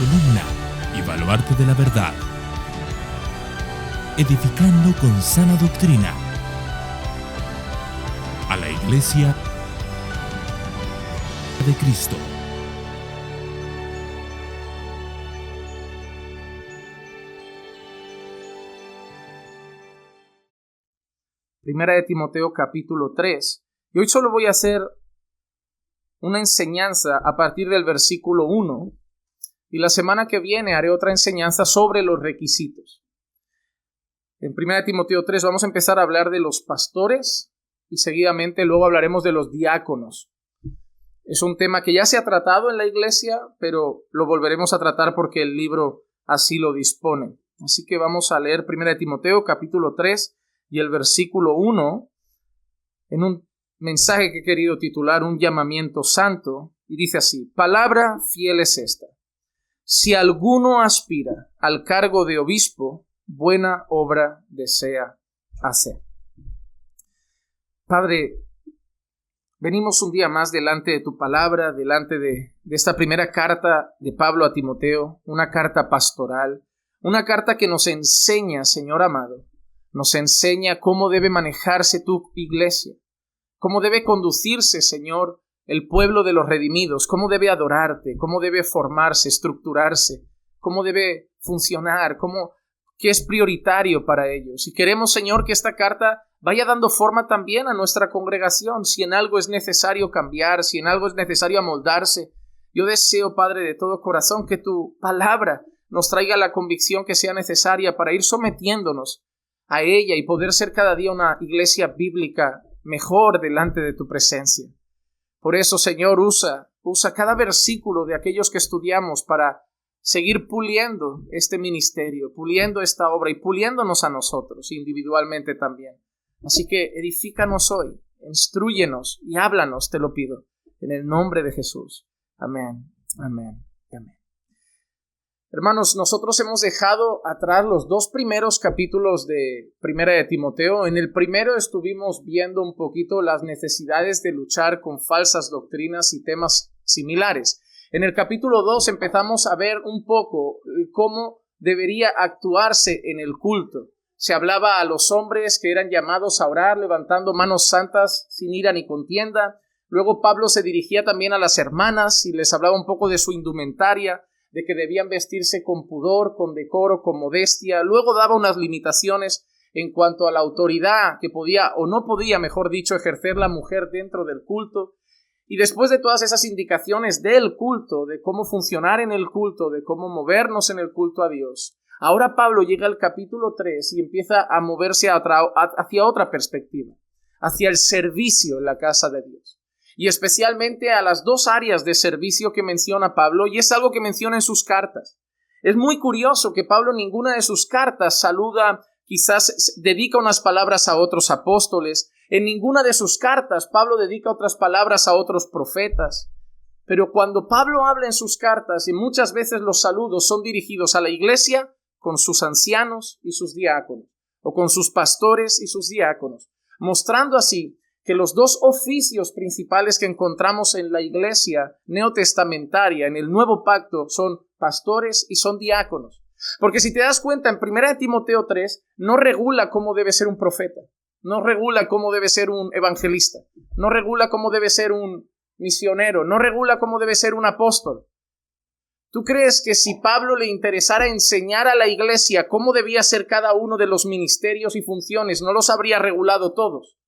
columna y baluarte de la verdad, edificando con sana doctrina a la Iglesia de Cristo. Primera de Timoteo capítulo 3. Y hoy solo voy a hacer una enseñanza a partir del versículo 1. Y la semana que viene haré otra enseñanza sobre los requisitos. En Primera de Timoteo 3 vamos a empezar a hablar de los pastores y seguidamente luego hablaremos de los diáconos. Es un tema que ya se ha tratado en la iglesia, pero lo volveremos a tratar porque el libro así lo dispone. Así que vamos a leer Primera de Timoteo capítulo 3 y el versículo 1 en un mensaje que he querido titular Un llamamiento santo, y dice así: palabra fiel es esta. Si alguno aspira al cargo de obispo, buena obra desea hacer. Padre, venimos un día más delante de tu palabra, delante de esta primera carta de Pablo a Timoteo, una carta pastoral, una carta que nos enseña, Señor amado, nos enseña cómo debe manejarse tu iglesia, cómo debe conducirse, Señor, el pueblo de los redimidos, cómo debe adorarte, cómo debe formarse, estructurarse, cómo debe funcionar, qué es prioritario para ellos. Y queremos, Señor, que esta carta vaya dando forma también a nuestra congregación, si en algo es necesario cambiar, si en algo es necesario amoldarse. Yo deseo, Padre, de todo corazón, que tu palabra nos traiga la convicción que sea necesaria para ir sometiéndonos a ella y poder ser cada día una iglesia bíblica mejor delante de tu presencia. Por eso, Señor, usa cada versículo de aquellos que estudiamos para seguir puliendo este ministerio, puliendo esta obra y puliéndonos a nosotros individualmente también. Así que edifícanos hoy, instrúyenos y háblanos, te lo pido, en el nombre de Jesús. Amén, amén y amén. Hermanos, nosotros hemos dejado atrás los 2 primeros capítulos de Primera de Timoteo. En el primero estuvimos viendo un poquito las necesidades de luchar con falsas doctrinas y temas similares. En el capítulo 2 empezamos a ver un poco cómo debería actuarse en el culto. Se hablaba a los hombres que eran llamados a orar levantando manos santas sin ira ni contienda. Luego Pablo se dirigía también a las hermanas y les hablaba un poco de su indumentaria, de que debían vestirse con pudor, con decoro, con modestia. Luego daba unas limitaciones en cuanto a la autoridad que podía o no podía, mejor dicho, ejercer la mujer dentro del culto. Y después de todas esas indicaciones del culto, de cómo funcionar en el culto, de cómo movernos en el culto a Dios, ahora Pablo llega al capítulo 3 y empieza a moverse hacia otra perspectiva, hacia el servicio en la casa de Dios. Y especialmente a las 2 áreas de servicio que menciona Pablo, y es algo que menciona en sus cartas. Es muy curioso que Pablo en ninguna de sus cartas saluda, quizás dedica unas palabras a otros apóstoles, en ninguna de sus cartas Pablo dedica otras palabras a otros profetas. Pero cuando Pablo habla en sus cartas, y muchas veces los saludos son dirigidos a la iglesia con sus ancianos y sus diáconos, o con sus pastores y sus diáconos, mostrando así que los 2 oficios principales que encontramos en la iglesia neotestamentaria, en el Nuevo Pacto, son pastores y son diáconos. Porque si te das cuenta, en 1 Timoteo 3 no regula cómo debe ser un profeta, no regula cómo debe ser un evangelista, no regula cómo debe ser un misionero, no regula cómo debe ser un apóstol. ¿Tú crees que si Pablo le interesara enseñar a la iglesia cómo debía ser cada uno de los ministerios y funciones, no los habría regulado todos?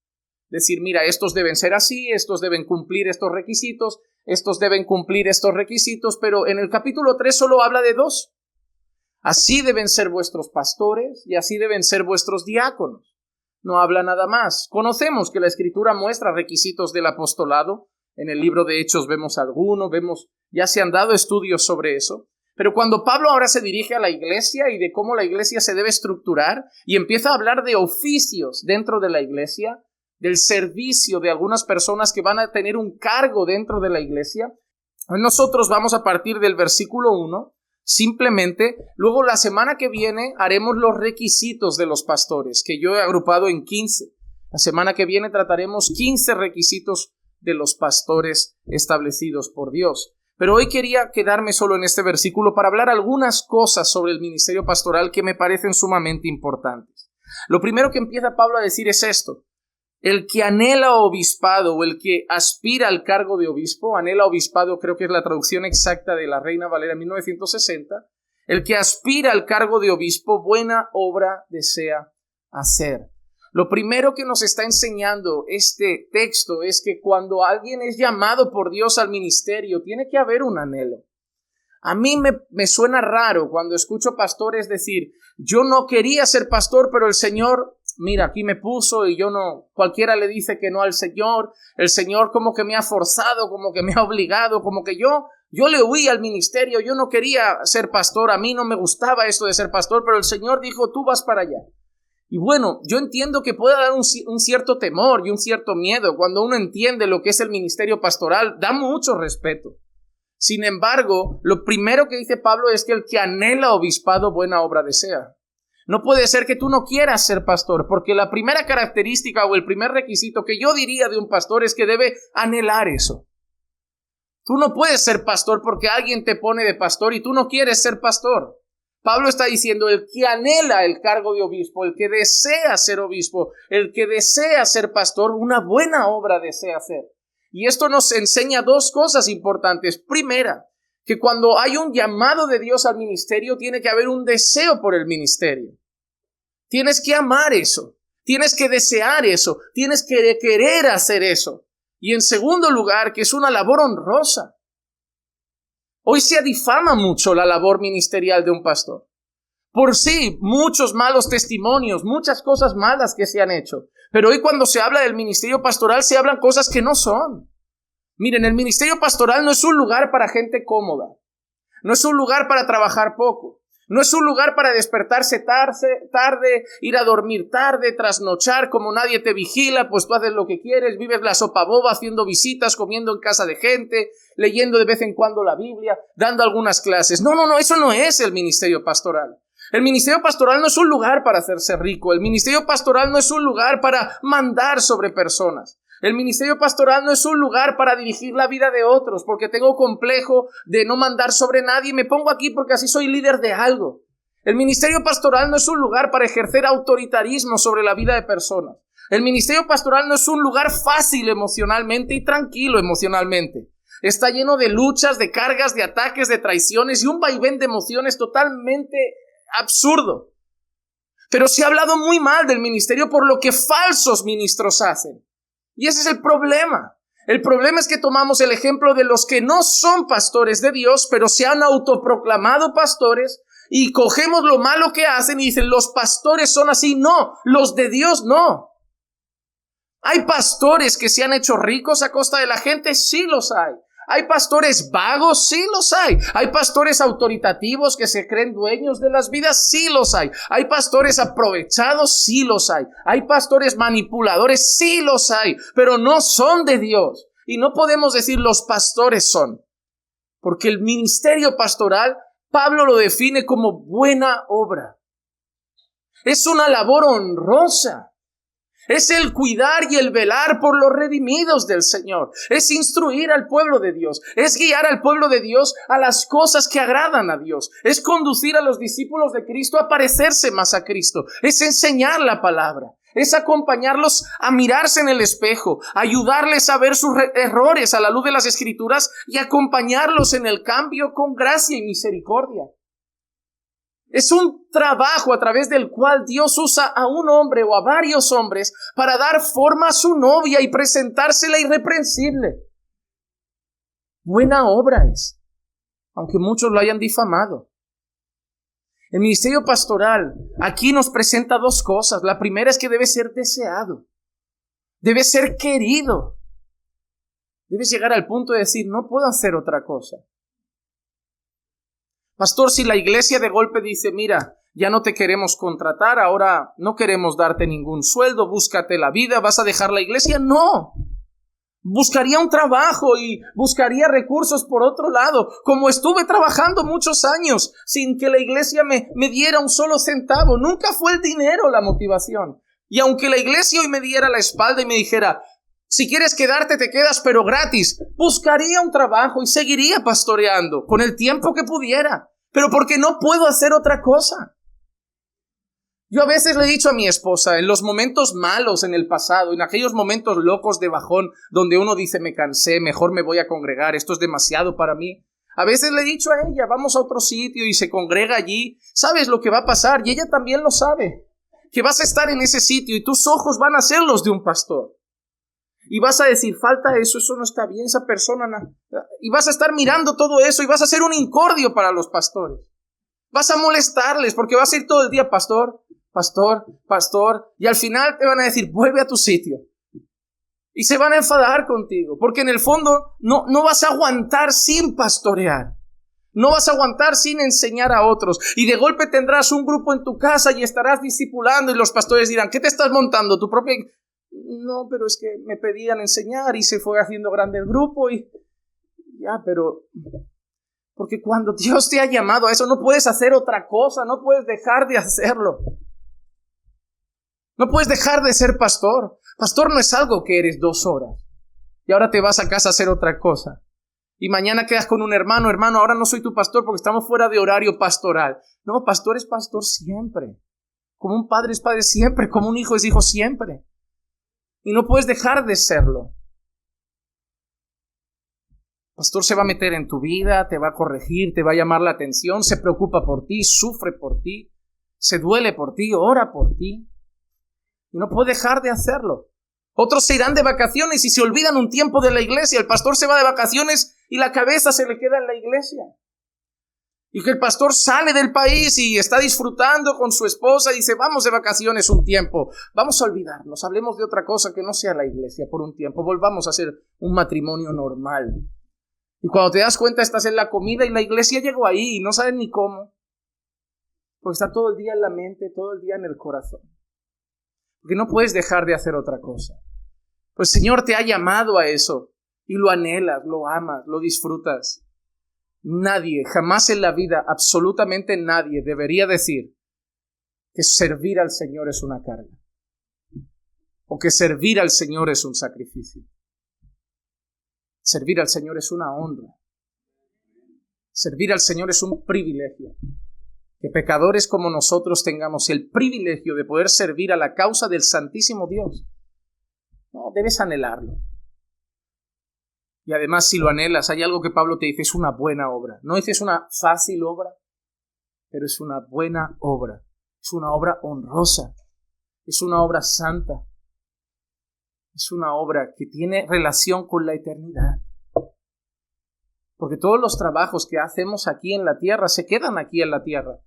Decir, mira, estos deben ser así, estos deben cumplir estos requisitos, estos deben cumplir estos requisitos, pero en el capítulo 3 solo habla de 2. Así deben ser vuestros pastores y así deben ser vuestros diáconos. No habla nada más. Conocemos que la Escritura muestra requisitos del apostolado. En el libro de Hechos vemos algunos, ya se han dado estudios sobre eso. Pero cuando Pablo ahora se dirige a la iglesia y de cómo la iglesia se debe estructurar y empieza a hablar de oficios dentro de la iglesia, del servicio de algunas personas que van a tener un cargo dentro de la iglesia, nosotros vamos a partir del versículo 1, simplemente, luego la semana que viene haremos los requisitos de los pastores, que yo he agrupado en 15. La semana que viene trataremos 15 requisitos de los pastores establecidos por Dios. Pero hoy quería quedarme solo en este versículo para hablar algunas cosas sobre el ministerio pastoral que me parecen sumamente importantes. Lo primero que empieza Pablo a decir es esto: el que anhela obispado o el que aspira al cargo de obispo, anhela obispado creo que es la traducción exacta de la Reina Valera 1960, el que aspira al cargo de obispo, buena obra desea hacer. Lo primero que nos está enseñando este texto es que cuando alguien es llamado por Dios al ministerio, tiene que haber un anhelo. A mí me suena raro cuando escucho pastores decir, yo no quería ser pastor, pero el Señor, mira, aquí me puso y yo no, cualquiera le dice que no al Señor, el Señor como que me ha forzado, como que me ha obligado, como que yo le huí al ministerio, yo no quería ser pastor, a mí no me gustaba esto de ser pastor, pero el Señor dijo, tú vas para allá. Y bueno, yo entiendo que pueda dar un cierto temor y un cierto miedo. Cuando uno entiende lo que es el ministerio pastoral, da mucho respeto. Sin embargo, lo primero que dice Pablo es que el que anhela obispado, buena obra desea. No puede ser que tú no quieras ser pastor, porque la primera característica o el primer requisito que yo diría de un pastor es que debe anhelar eso. Tú no puedes ser pastor porque alguien te pone de pastor y tú no quieres ser pastor. Pablo está diciendo, el que anhela el cargo de obispo, el que desea ser obispo, el que desea ser pastor, una buena obra desea hacer. Y esto nos enseña dos cosas importantes. Primera, que cuando hay un llamado de Dios al ministerio, tiene que haber un deseo por el ministerio. Tienes que amar eso, tienes que desear eso, tienes que querer hacer eso. Y en segundo lugar, que es una labor honrosa. Hoy se difama mucho la labor ministerial de un pastor. Por sí, muchos malos testimonios, muchas cosas malas que se han hecho. Pero hoy cuando se habla del ministerio pastoral, se hablan cosas que no son. Miren, el ministerio pastoral no es un lugar para gente cómoda. No es un lugar para trabajar poco. No es un lugar para despertarse tarde, ir a dormir tarde, trasnochar, como nadie te vigila, pues tú haces lo que quieres, vives la sopa boba, haciendo visitas, comiendo en casa de gente, leyendo de vez en cuando la Biblia, dando algunas clases. No, eso no es el ministerio pastoral. El ministerio pastoral no es un lugar para hacerse rico. El ministerio pastoral no es un lugar para mandar sobre personas. El ministerio pastoral no es un lugar para dirigir la vida de otros, porque tengo complejo de no mandar sobre nadie y me pongo aquí porque así soy líder de algo. El ministerio pastoral no es un lugar para ejercer autoritarismo sobre la vida de personas. El ministerio pastoral no es un lugar fácil emocionalmente y tranquilo emocionalmente. Está lleno de luchas, de cargas, de ataques, de traiciones y un vaivén de emociones totalmente absurdo. Pero se ha hablado muy mal del ministerio por lo que falsos ministros hacen. Y ese es el problema. El problema es que tomamos el ejemplo de los que no son pastores de Dios, pero se han autoproclamado pastores, y cogemos lo malo que hacen y dicen, los pastores son así. No, los de Dios no. ¿Hay pastores que se han hecho ricos a costa de la gente? Sí los hay. ¿Hay pastores vagos? Sí los hay. ¿Hay pastores autoritativos que se creen dueños de las vidas? Sí los hay. ¿Hay pastores aprovechados? Sí los hay. ¿Hay pastores manipuladores? Sí los hay. Pero no son de Dios. Y no podemos decir los pastores son. Porque el ministerio pastoral, Pablo lo define como buena obra. Es una labor honrosa. Es el cuidar y el velar por los redimidos del Señor. Es instruir al pueblo de Dios. Es guiar al pueblo de Dios a las cosas que agradan a Dios. Es conducir a los discípulos de Cristo a parecerse más a Cristo. Es enseñar la palabra. Es acompañarlos a mirarse en el espejo, ayudarles a ver sus errores a la luz de las Escrituras y acompañarlos en el cambio con gracia y misericordia. Es un trabajo a través del cual Dios usa a un hombre o a varios hombres para dar forma a su novia y presentársela irreprensible. Buena obra es, aunque muchos lo hayan difamado. El ministerio pastoral aquí nos presenta dos cosas. La primera es que debe ser deseado, debe ser querido. Debes llegar al punto de decir, no puedo hacer otra cosa. Pastor, si la iglesia de golpe dice, mira, ya no te queremos contratar, ahora no queremos darte ningún sueldo, búscate la vida, ¿vas a dejar la iglesia? No. Buscaría un trabajo y buscaría recursos por otro lado, como estuve trabajando muchos años sin que la iglesia me diera un solo centavo. Nunca fue el dinero la motivación. Y aunque la iglesia hoy me diera la espalda y me dijera, Si quieres quedarte, te quedas, pero gratis. Buscaría un trabajo y seguiría pastoreando con el tiempo que pudiera, pero porque no puedo hacer otra cosa. Yo a veces le he dicho a mi esposa, en los momentos malos en el pasado, en aquellos momentos locos de bajón, donde uno dice, me cansé, mejor me voy a congregar, esto es demasiado para mí. A veces le he dicho a ella, vamos a otro sitio y se congrega allí. ¿Sabes lo que va a pasar? Y ella también lo sabe, que vas a estar en ese sitio y tus ojos van a ser los de un pastor. Y vas a decir, falta eso no está bien, esa persona. Y vas a estar mirando todo eso y vas a ser un incordio para los pastores. Vas a molestarles porque vas a ir todo el día, pastor, pastor, pastor, y al final te van a decir, vuelve a tu sitio. Y se van a enfadar contigo, porque en el fondo no vas a aguantar sin pastorear. No vas a aguantar sin enseñar a otros. Y de golpe tendrás un grupo en tu casa y estarás discipulando y los pastores dirán, ¿qué te estás montando? ¿Tu propia...? No, pero es que me pedían enseñar y se fue haciendo grande el grupo y... Ya, pero... Porque cuando Dios te ha llamado a eso, no puedes hacer otra cosa, no puedes dejar de hacerlo. No puedes dejar de ser pastor. Pastor no es algo que eres 2 horas y ahora te vas a casa a hacer otra cosa. Y mañana quedas con un hermano, ahora no soy tu pastor porque estamos fuera de horario pastoral. No, pastor es pastor siempre. Como un padre es padre siempre, como un hijo es hijo siempre. Y no puedes dejar de serlo. Pastor se va a meter en tu vida, te va a corregir, te va a llamar la atención, se preocupa por ti, sufre por ti, se duele por ti, ora por ti. Y no puede dejar de hacerlo. Otros se irán de vacaciones y se olvidan un tiempo de la iglesia. El pastor se va de vacaciones y la cabeza se le queda en la iglesia. Y que el pastor sale del país y está disfrutando con su esposa y dice, vamos de vacaciones un tiempo, vamos a olvidarnos, hablemos de otra cosa que no sea la iglesia por un tiempo, volvamos a hacer un matrimonio normal. Y cuando te das cuenta estás en la comida y la iglesia llegó ahí y no sabes ni cómo, porque está todo el día en la mente, todo el día en el corazón. Porque no puedes dejar de hacer otra cosa. Pues el Señor te ha llamado a eso y lo anhelas, lo amas, lo disfrutas. Nadie, jamás en la vida, absolutamente nadie debería decir que servir al Señor es una carga o que servir al Señor es un sacrificio. Servir al Señor es una honra. Servir al Señor es un privilegio. Que pecadores como nosotros tengamos el privilegio de poder servir a la causa del Santísimo Dios. No, debes anhelarlo. Y además, si lo anhelas, hay algo que Pablo te dice, es una buena obra. No dice es una fácil obra, pero es una buena obra. Es una obra honrosa. Es una obra santa. Es una obra que tiene relación con la eternidad. Porque todos los trabajos que hacemos aquí en la tierra se quedan aquí en la tierra.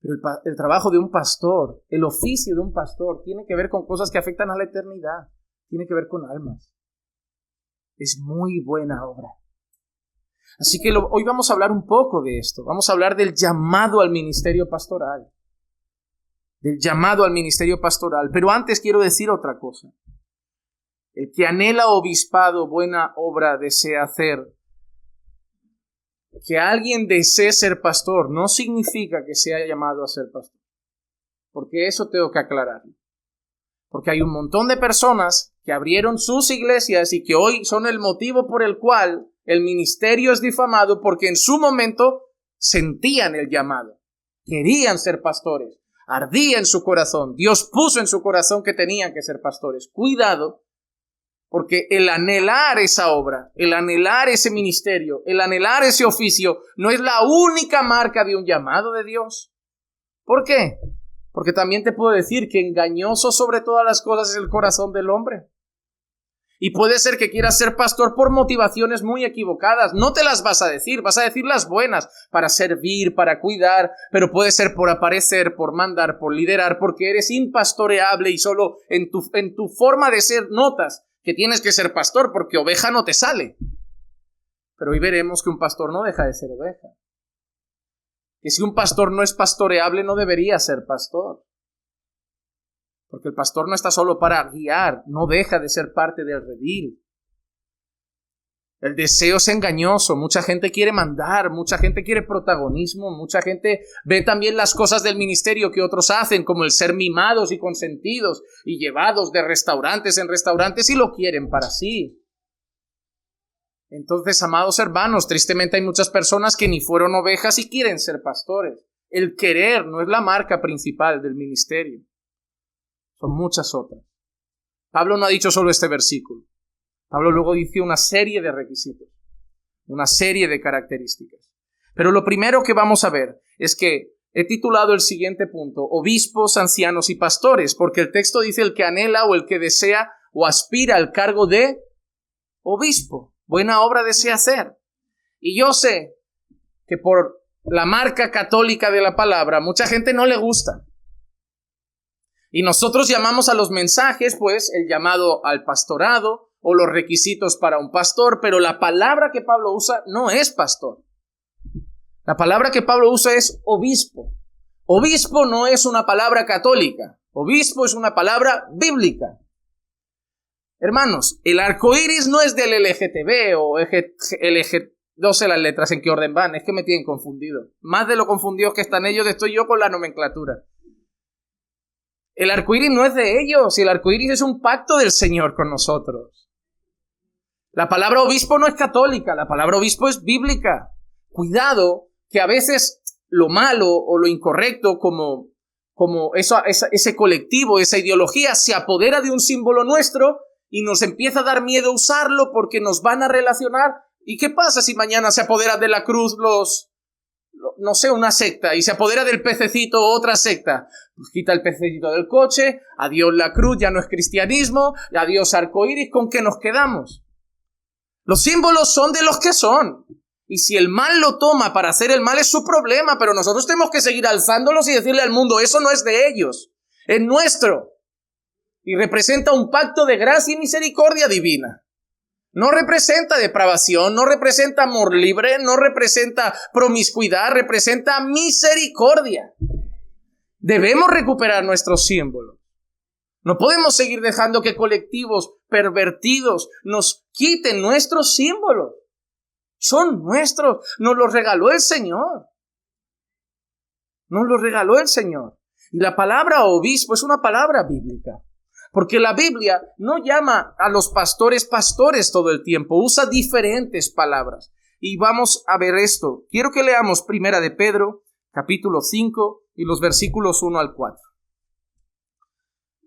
Pero el trabajo de un pastor, el oficio de un pastor, tiene que ver con cosas que afectan a la eternidad. Tiene que ver con almas. Es muy buena obra. Así que hoy vamos a hablar un poco de esto. Vamos a hablar del llamado al ministerio pastoral. Del llamado al ministerio pastoral. Pero antes quiero decir otra cosa. El que anhela obispado, buena obra desea hacer. Que alguien desee ser pastor no significa que sea llamado a ser pastor. Porque eso tengo que aclararlo. Porque hay un montón de personas que abrieron sus iglesias y que hoy son el motivo por el cual el ministerio es difamado porque en su momento sentían el llamado. Querían ser pastores. Ardía en su corazón. Dios puso en su corazón que tenían que ser pastores. Cuidado, porque el anhelar esa obra, el anhelar ese ministerio, el anhelar ese oficio no es la única marca de un llamado de Dios. ¿Por qué? Porque también te puedo decir que engañoso sobre todas las cosas es el corazón del hombre. Y puede ser que quieras ser pastor por motivaciones muy equivocadas. No te las vas a decir las buenas, para servir, para cuidar, pero puede ser por aparecer, por mandar, por liderar, porque eres impastoreable y solo en tu forma de ser notas que tienes que ser pastor porque oveja no te sale. Pero hoy veremos que un pastor no deja de ser oveja. Que si un pastor no es pastoreable, no debería ser pastor. Porque el pastor no está solo para guiar, no deja de ser parte del redil. El deseo es engañoso, mucha gente quiere mandar, mucha gente quiere protagonismo, mucha gente ve también las cosas del ministerio que otros hacen, como el ser mimados y consentidos y llevados de restaurantes en restaurantes y lo quieren para sí. Entonces, amados hermanos, tristemente hay muchas personas que ni fueron ovejas y quieren ser pastores. El querer no es la marca principal del ministerio. Son muchas otras. Pablo no ha dicho solo este versículo. Pablo luego dice una serie de requisitos, una serie de características. Pero lo primero que vamos a ver es que he titulado el siguiente punto, obispos, ancianos y pastores, porque el texto dice el que anhela o el que desea o aspira al cargo de obispo. Buena obra desea hacer. Y yo sé que por la marca católica de la palabra, mucha gente no le gusta. Y nosotros llamamos a los mensajes, pues, el llamado al pastorado, o los requisitos para un pastor, pero la palabra que Pablo usa no es pastor. La palabra que Pablo usa es obispo. Obispo no es una palabra católica. Obispo es una palabra bíblica. Hermanos, el arco iris no es del LGTB o LG, no sé las letras en qué orden van, es que me tienen confundido. Más de lo confundidos que están ellos estoy yo con la nomenclatura. El arco iris no es de ellos, y el arco iris es un pacto del Señor con nosotros. La palabra obispo no es católica, la palabra obispo es bíblica. Cuidado, que a veces lo malo o lo incorrecto, como ese colectivo, esa ideología, se apodera de un símbolo nuestro y nos empieza a dar miedo usarlo porque nos van a relacionar. ¿Y qué pasa si mañana se apodera de la cruz no sé, una secta, y se apodera del pececito otra secta? Pues quita el pececito del coche, adiós la cruz, ya no es cristianismo, adiós arcoíris, ¿con qué nos quedamos? Los símbolos son de los que son. Y si el mal lo toma para hacer el mal es su problema, pero nosotros tenemos que seguir alzándolos y decirle al mundo, eso no es de ellos, es nuestro. Y representa un pacto de gracia y misericordia divina. No representa depravación, no representa amor libre, no representa promiscuidad, representa misericordia. Debemos recuperar nuestros símbolos. No podemos seguir dejando que colectivos pervertidos nos quiten nuestros símbolos. Son nuestros. Nos los regaló el Señor. Nos los regaló el Señor. Y la palabra obispo es una palabra bíblica. Porque la Biblia no llama a los pastores pastores todo el tiempo. Usa diferentes palabras. Y vamos a ver esto. Quiero que leamos Primera de Pedro, capítulo 5 y los versículos 1 al 4.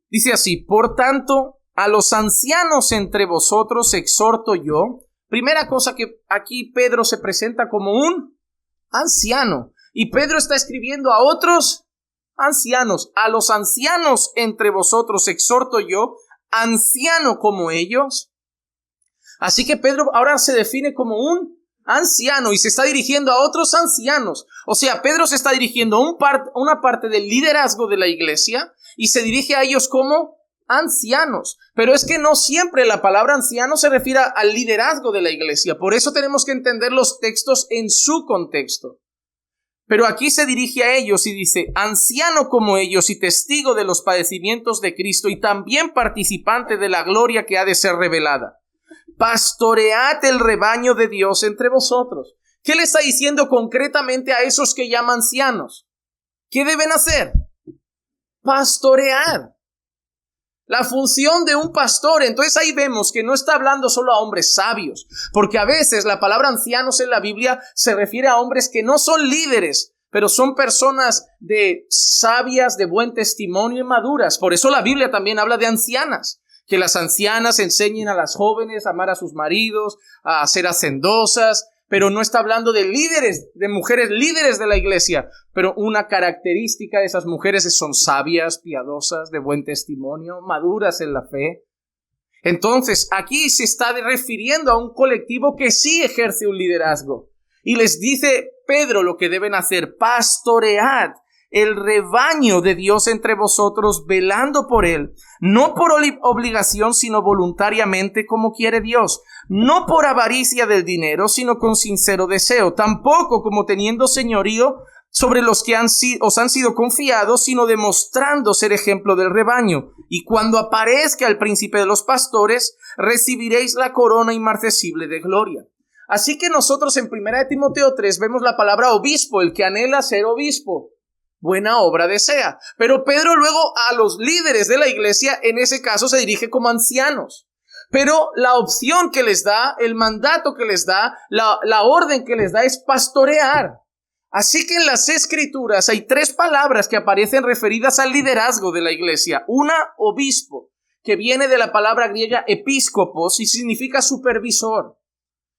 Dice así, por tanto, a los ancianos entre vosotros exhorto yo. Primera cosa que aquí Pedro se presenta como un anciano. Y Pedro está escribiendo a otros ancianos. A los ancianos entre vosotros exhorto yo, anciano como ellos. Así que Pedro ahora se define como un anciano y se está dirigiendo a otros ancianos. O sea, Pedro se está dirigiendo a una parte del liderazgo de la iglesia y se dirige a ellos como ancianos. Pero es que no siempre la palabra anciano se refiere al liderazgo de la iglesia. Por eso tenemos que entender los textos en su contexto. Pero aquí se dirige a ellos y dice, anciano como ellos y testigo de los padecimientos de Cristo y también participante de la gloria que ha de ser revelada. Pastoread el rebaño de Dios entre vosotros. ¿Qué le está diciendo concretamente a esos que llama ancianos? ¿Qué deben hacer? Pastorear. La función de un pastor. Entonces ahí vemos que no está hablando solo a hombres sabios, porque a veces la palabra ancianos en la Biblia se refiere a hombres que no son líderes, pero son personas sabias, de buen testimonio y maduras. Por eso la Biblia también habla de ancianas. Que las ancianas enseñen a las jóvenes a amar a sus maridos, a ser hacendosas, pero no está hablando de líderes, de mujeres líderes de la iglesia. Pero una característica de esas mujeres son sabias, piadosas, de buen testimonio, maduras en la fe. Entonces, aquí se está refiriendo a un colectivo que sí ejerce un liderazgo. Y les dice Pedro lo que deben hacer, pastoread el rebaño de Dios entre vosotros, velando por él, no por obligación, sino voluntariamente como quiere Dios, no por avaricia del dinero, sino con sincero deseo, tampoco como teniendo señorío sobre los que os han sido confiados, sino demostrando ser ejemplo del rebaño. Y cuando aparezca el príncipe de los pastores, recibiréis la corona inmarcesible de gloria. Así que nosotros en 1 Timoteo 3 vemos la palabra obispo, el que anhela ser obispo. Buena obra desea. Pero Pedro luego a los líderes de la iglesia, en ese caso se dirige como ancianos. Pero la opción que les da, el mandato que les da, la orden que les da es pastorear. Así que en las Escrituras hay 3 palabras que aparecen referidas al liderazgo de la iglesia. Una, obispo, que viene de la palabra griega episcopos y significa supervisor.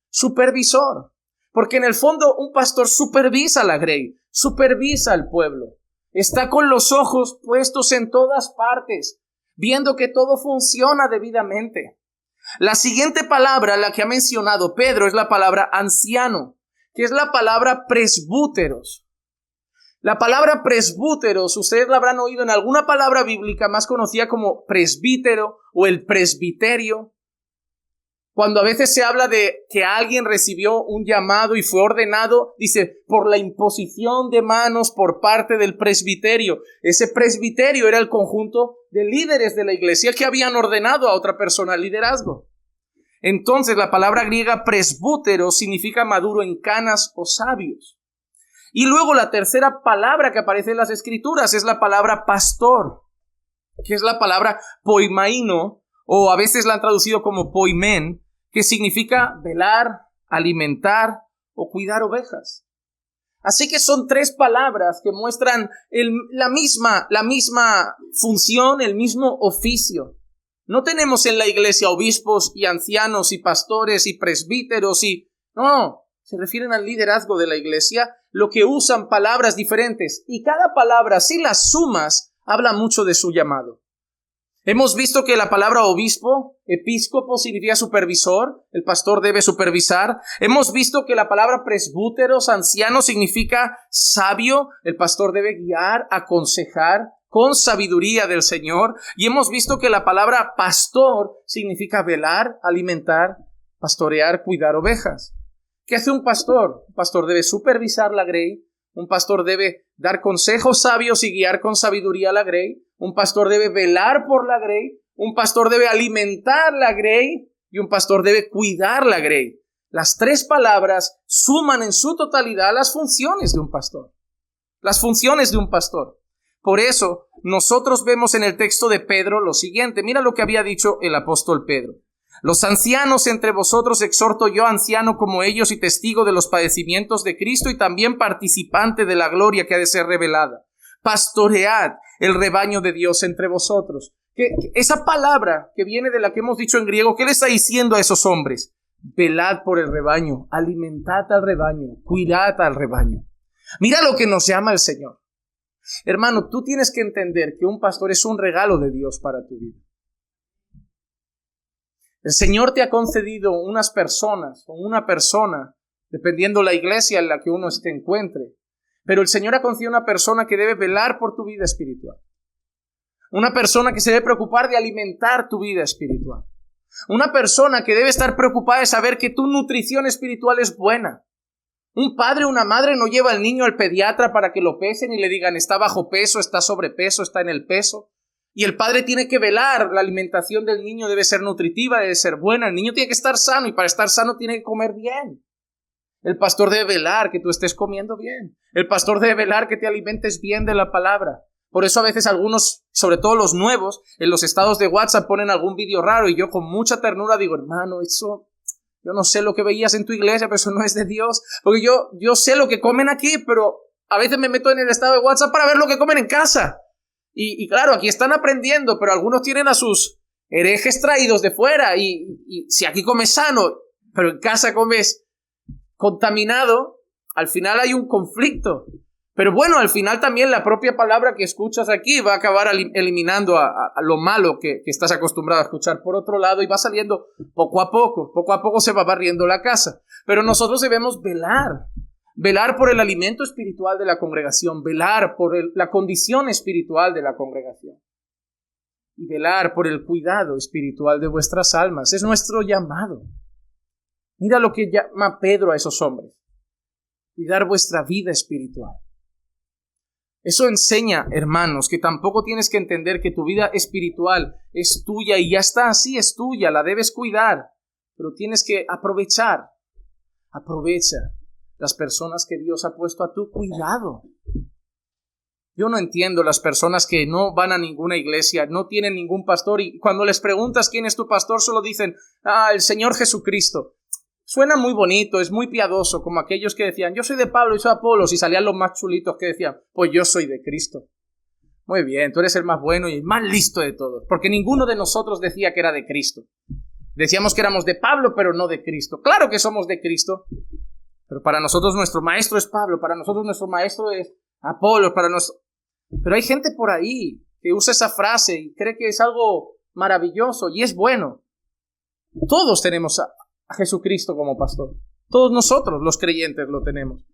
Supervisor. Porque en el fondo un pastor supervisa la grey, supervisa al pueblo. Está con los ojos puestos en todas partes, viendo que todo funciona debidamente. La siguiente palabra, la que ha mencionado Pedro, es la palabra anciano, que es la palabra presbúteros. La palabra presbúteros, ustedes la habrán oído en alguna palabra bíblica más conocida como presbítero o el presbiterio. Cuando a veces se habla de que alguien recibió un llamado y fue ordenado, dice, por la imposición de manos por parte del presbiterio. Ese presbiterio era el conjunto de líderes de la iglesia que habían ordenado a otra persona al liderazgo. Entonces, la palabra griega presbútero significa maduro en canas o sabios. Y luego la tercera palabra que aparece en las Escrituras es la palabra pastor, que es la palabra poimaino, o a veces la han traducido como poimen, que significa velar, alimentar o cuidar ovejas. Así que son 3 palabras que muestran la misma función, el mismo oficio. No tenemos en la iglesia obispos y ancianos y pastores y presbíteros no, se refieren al liderazgo de la iglesia, lo que usan palabras diferentes y cada palabra, si las sumas, habla mucho de su llamado. Hemos visto que la palabra obispo, episcopo, significa supervisor. El pastor debe supervisar. Hemos visto que la palabra presbúteros, anciano, significa sabio. El pastor debe guiar, aconsejar con sabiduría del Señor. Y hemos visto que la palabra pastor significa velar, alimentar, pastorear, cuidar ovejas. ¿Qué hace un pastor? Un pastor debe supervisar la grey. Un pastor debe dar consejos sabios y guiar con sabiduría a la grey. Un pastor debe velar por la grey. Un pastor debe alimentar la grey. Y un pastor debe cuidar la grey. Las 3 palabras suman en su totalidad las funciones de un pastor. Las funciones de un pastor. Por eso, nosotros vemos en el texto de Pedro lo siguiente. Mira lo que había dicho el apóstol Pedro. Los ancianos entre vosotros exhorto yo, anciano como ellos y testigo de los padecimientos de Cristo y también participante de la gloria que ha de ser revelada. Pastoread el rebaño de Dios entre vosotros. Esa palabra que viene de la que hemos dicho en griego, ¿qué le está diciendo a esos hombres? Velad por el rebaño, alimentad al rebaño, cuidad al rebaño. Mira lo que nos llama el Señor. Hermano, tú tienes que entender que un pastor es un regalo de Dios para tu vida. El Señor te ha concedido unas personas o una persona, dependiendo la iglesia en la que uno se encuentre. Pero el Señor ha concedido una persona que debe velar por tu vida espiritual. Una persona que se debe preocupar de alimentar tu vida espiritual. Una persona que debe estar preocupada de saber que tu nutrición espiritual es buena. Un padre o una madre no lleva al niño al pediatra para que lo pesen y le digan está bajo peso, está sobrepeso, está en el peso. Y el padre tiene que velar, la alimentación del niño debe ser nutritiva, debe ser buena, el niño tiene que estar sano y para estar sano tiene que comer bien. El pastor debe velar que tú estés comiendo bien. El pastor debe velar que te alimentes bien de la palabra. Por eso a veces algunos, sobre todo los nuevos, en los estados de WhatsApp ponen algún vídeo raro y yo con mucha ternura digo, hermano, eso, yo no sé lo que veías en tu iglesia, pero eso no es de Dios. Porque yo sé lo que comen aquí, pero a veces me meto en el estado de WhatsApp para ver lo que comen en casa. Y claro, aquí están aprendiendo, pero algunos tienen a sus herejes traídos de fuera y si aquí comes sano, pero en casa comes contaminado, al final hay un conflicto. Pero bueno, al final también la propia palabra que escuchas aquí va a acabar eliminando a lo malo que estás acostumbrado a escuchar por otro lado y va saliendo poco a poco se va barriendo la casa. Pero nosotros debemos velar por el alimento espiritual de la congregación, velar por la condición espiritual de la congregación y velar por el cuidado espiritual de vuestras almas. Es nuestro llamado. Mira lo que llama Pedro a esos hombres. Cuidar vuestra vida espiritual. Eso enseña, hermanos, que tampoco tienes que entender que tu vida espiritual es tuya y ya está, así es tuya, la debes cuidar, pero tienes que aprovechar. Aprovecha las personas que Dios ha puesto a tu cuidado. Yo no entiendo las personas que no van a ninguna iglesia, no tienen ningún pastor y cuando les preguntas quién es tu pastor solo dicen, el Señor Jesucristo. Suena muy bonito, es muy piadoso, como aquellos que decían, yo soy de Pablo y soy de Apolos, y salían los más chulitos que decían, pues yo soy de Cristo. Muy bien, tú eres el más bueno y el más listo de todos, porque ninguno de nosotros decía que era de Cristo. Decíamos que éramos de Pablo, pero no de Cristo. Claro que somos de Cristo, pero para nosotros nuestro maestro es Pablo, para nosotros nuestro maestro es Apolos, pero hay gente por ahí que usa esa frase y cree que es algo maravilloso y es bueno. Todos tenemos a Jesucristo como pastor. Todos nosotros, los creyentes, lo tenemos.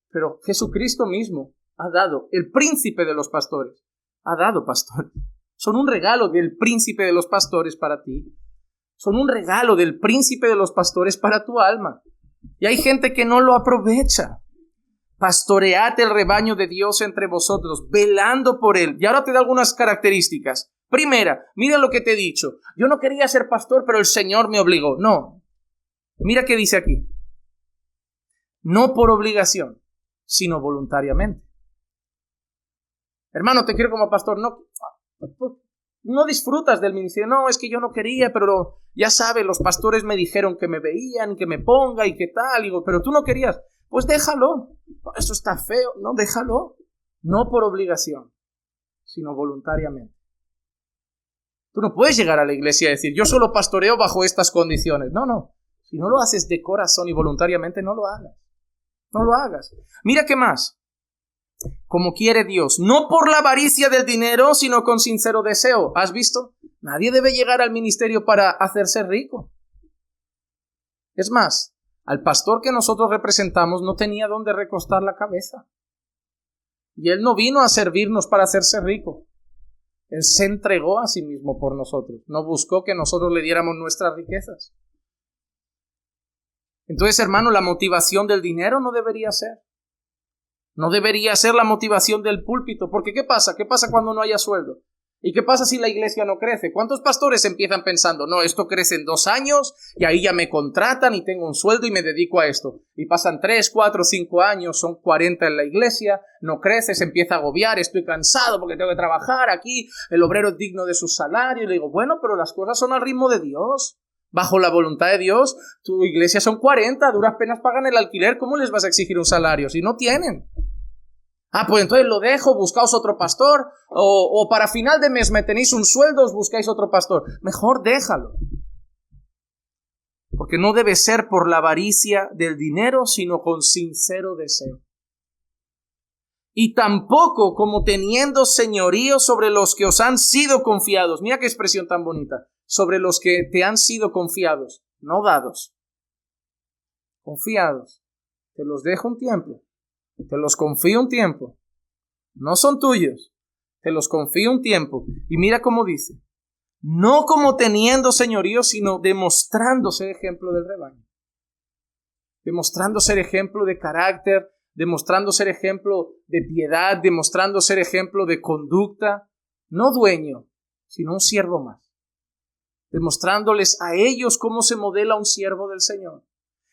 Pero Jesucristo mismo ha dado, el príncipe de los pastores, ha dado pastores. Son un regalo del príncipe de los pastores para ti. Son un regalo del príncipe de los pastores para tu alma. Y hay gente que no lo aprovecha. Pastoread el rebaño de Dios entre vosotros, velando por él. Y ahora te da algunas características. Primera, mira lo que te he dicho. Yo no quería ser pastor, pero el Señor me obligó. No. Mira qué dice aquí. No por obligación, sino voluntariamente. Hermano, te quiero como pastor. No disfrutas del ministerio. No, es que yo no quería, pero ya sabes, los pastores me dijeron que me veían, que me ponga y que tal. Digo, pero tú no querías. Pues déjalo. Eso está feo. No, déjalo. No por obligación, sino voluntariamente. Tú no puedes llegar a la iglesia y decir, yo solo pastoreo bajo estas condiciones. No. Si no lo haces de corazón y voluntariamente, no lo hagas. No lo hagas. Mira qué más. Como quiere Dios. No por la avaricia del dinero, sino con sincero deseo. ¿Has visto? Nadie debe llegar al ministerio para hacerse rico. Es más, al pastor que nosotros representamos no tenía dónde recostar la cabeza. Y él no vino a servirnos para hacerse rico. Él se entregó a sí mismo por nosotros. No buscó que nosotros le diéramos nuestras riquezas. Entonces, hermano, la motivación del dinero no debería ser. No debería ser la motivación del púlpito. Porque ¿qué pasa? ¿Qué pasa cuando no haya sueldo? ¿Y qué pasa si la iglesia no crece? ¿Cuántos pastores empiezan pensando, no, esto crece en 2 años y ahí ya me contratan y tengo un sueldo y me dedico a esto? Y pasan 3, 4, 5 años, son 40 en la iglesia, no crece, se empieza a agobiar, estoy cansado porque tengo que trabajar aquí, el obrero es digno de su salario. Y le digo, bueno, pero las cosas son al ritmo de Dios. Bajo la voluntad de Dios, tu iglesia son 40, a duras penas pagan el alquiler, ¿cómo les vas a exigir un salario si no tienen? Pues entonces lo dejo, buscaos otro pastor, o para final de mes me tenéis un sueldo, os buscáis otro pastor. Mejor déjalo. Porque no debe ser por la avaricia del dinero, sino con sincero deseo. Y tampoco como teniendo señorío sobre los que os han sido confiados. Mira qué expresión tan bonita. Sobre los que te han sido confiados, no dados. Confiados. Te los dejo un tiempo. Te los confío un tiempo. No son tuyos. Te los confío un tiempo. Y mira cómo dice. No como teniendo señorío, sino demostrando ser ejemplo del rebaño. Demostrando ser ejemplo de carácter, demostrando ser ejemplo de piedad, demostrando ser ejemplo de conducta. No dueño, sino un siervo más. Demostrándoles a ellos cómo se modela un siervo del Señor.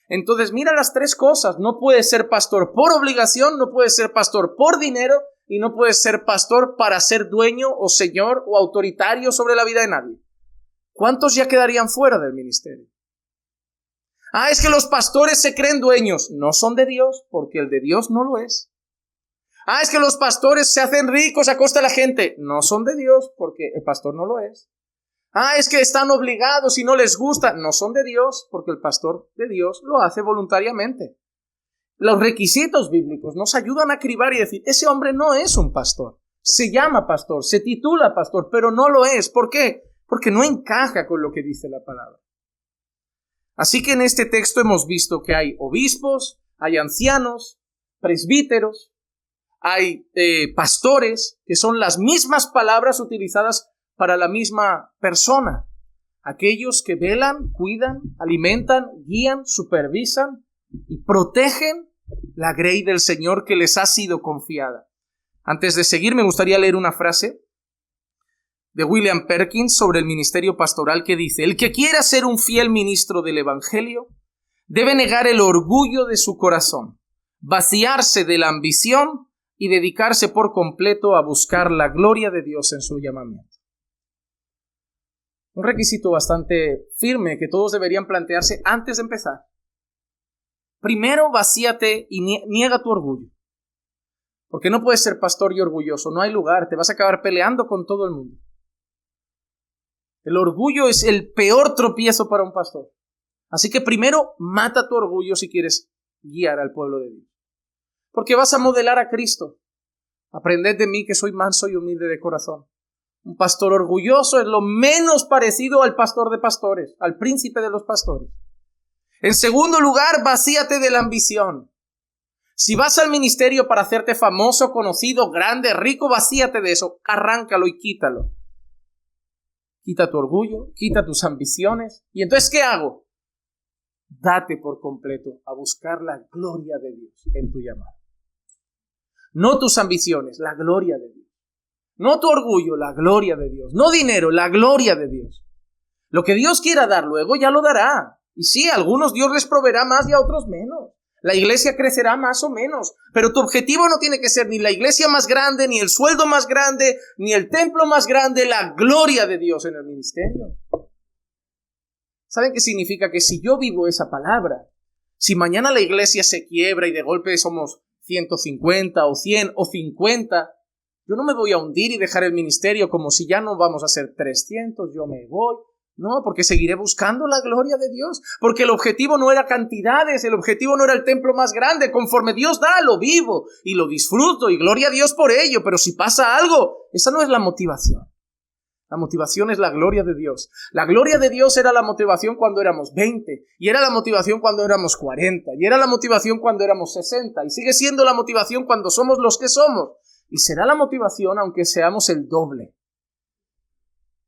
Entonces mira las 3 cosas. No puedes ser pastor por obligación, no puedes ser pastor por dinero y no puedes ser pastor para ser dueño o señor o autoritario sobre la vida de nadie. ¿Cuántos ya quedarían fuera del ministerio? Es que los pastores se creen dueños. No son de Dios porque el de Dios no lo es. Es que los pastores se hacen ricos a costa de la gente. No son de Dios porque el pastor no lo es. Es que están obligados y no les gusta. No son de Dios, porque el pastor de Dios lo hace voluntariamente. Los requisitos bíblicos nos ayudan a cribar y decir, ese hombre no es un pastor. Se llama pastor, se titula pastor, pero no lo es. ¿Por qué? Porque no encaja con lo que dice la palabra. Así que en este texto hemos visto que hay obispos, hay ancianos, presbíteros, hay pastores, que son las mismas palabras utilizadas para la misma persona. Aquellos que velan, cuidan, alimentan, guían, supervisan y protegen la grey del Señor que les ha sido confiada. Antes de seguir, me gustaría leer una frase de William Perkins sobre el ministerio pastoral que dice: el que quiera ser un fiel ministro del Evangelio Debe negar el orgullo de su corazón, vaciarse de la ambición y dedicarse por completo a buscar la gloria de Dios en su llamamiento. Un requisito bastante firme que todos deberían plantearse antes de empezar. Primero, vacíate y niega tu orgullo. Porque no puedes ser pastor y orgulloso, no hay lugar, te vas a acabar peleando con todo el mundo. El orgullo es el peor tropiezo para un pastor. Así que primero, mata tu orgullo si quieres guiar al pueblo de Dios. Porque vas a modelar a Cristo. Aprended de mí que soy manso y humilde de corazón. Un pastor orgulloso es lo menos parecido al pastor de pastores, al príncipe de los pastores. En segundo lugar, vacíate de la ambición. Si vas al ministerio para hacerte famoso, conocido, grande, rico, vacíate de eso, arráncalo y quítalo. Quita tu orgullo, quita tus ambiciones. ¿Y entonces qué hago? Date por completo a buscar la gloria de Dios en tu llamado. No tus ambiciones, la gloria de Dios. No tu orgullo, la gloria de Dios. No dinero, la gloria de Dios. Lo que Dios quiera dar luego ya lo dará. Y sí, a algunos Dios les proveerá más y a otros menos. La iglesia crecerá más o menos. Pero tu objetivo no tiene que ser ni la iglesia más grande, ni el sueldo más grande, ni el templo más grande, la gloria de Dios en el ministerio. ¿Saben qué significa? Que si yo vivo esa palabra, si mañana la iglesia se quiebra y de golpe somos 150 o 100 o 50, yo no me voy a hundir y dejar el ministerio como si ya no vamos a ser 300, yo me voy. No, porque seguiré buscando la gloria de Dios. Porque el objetivo no era cantidades, el objetivo no era el templo más grande. Conforme Dios da, lo vivo y lo disfruto y gloria a Dios por ello. Pero si pasa algo, esa no es la motivación. La motivación es la gloria de Dios. La gloria de Dios era la motivación cuando éramos 20, y era la motivación cuando éramos 40, y era la motivación cuando éramos 60, y sigue siendo la motivación cuando somos los que somos. Y será la motivación aunque seamos el doble.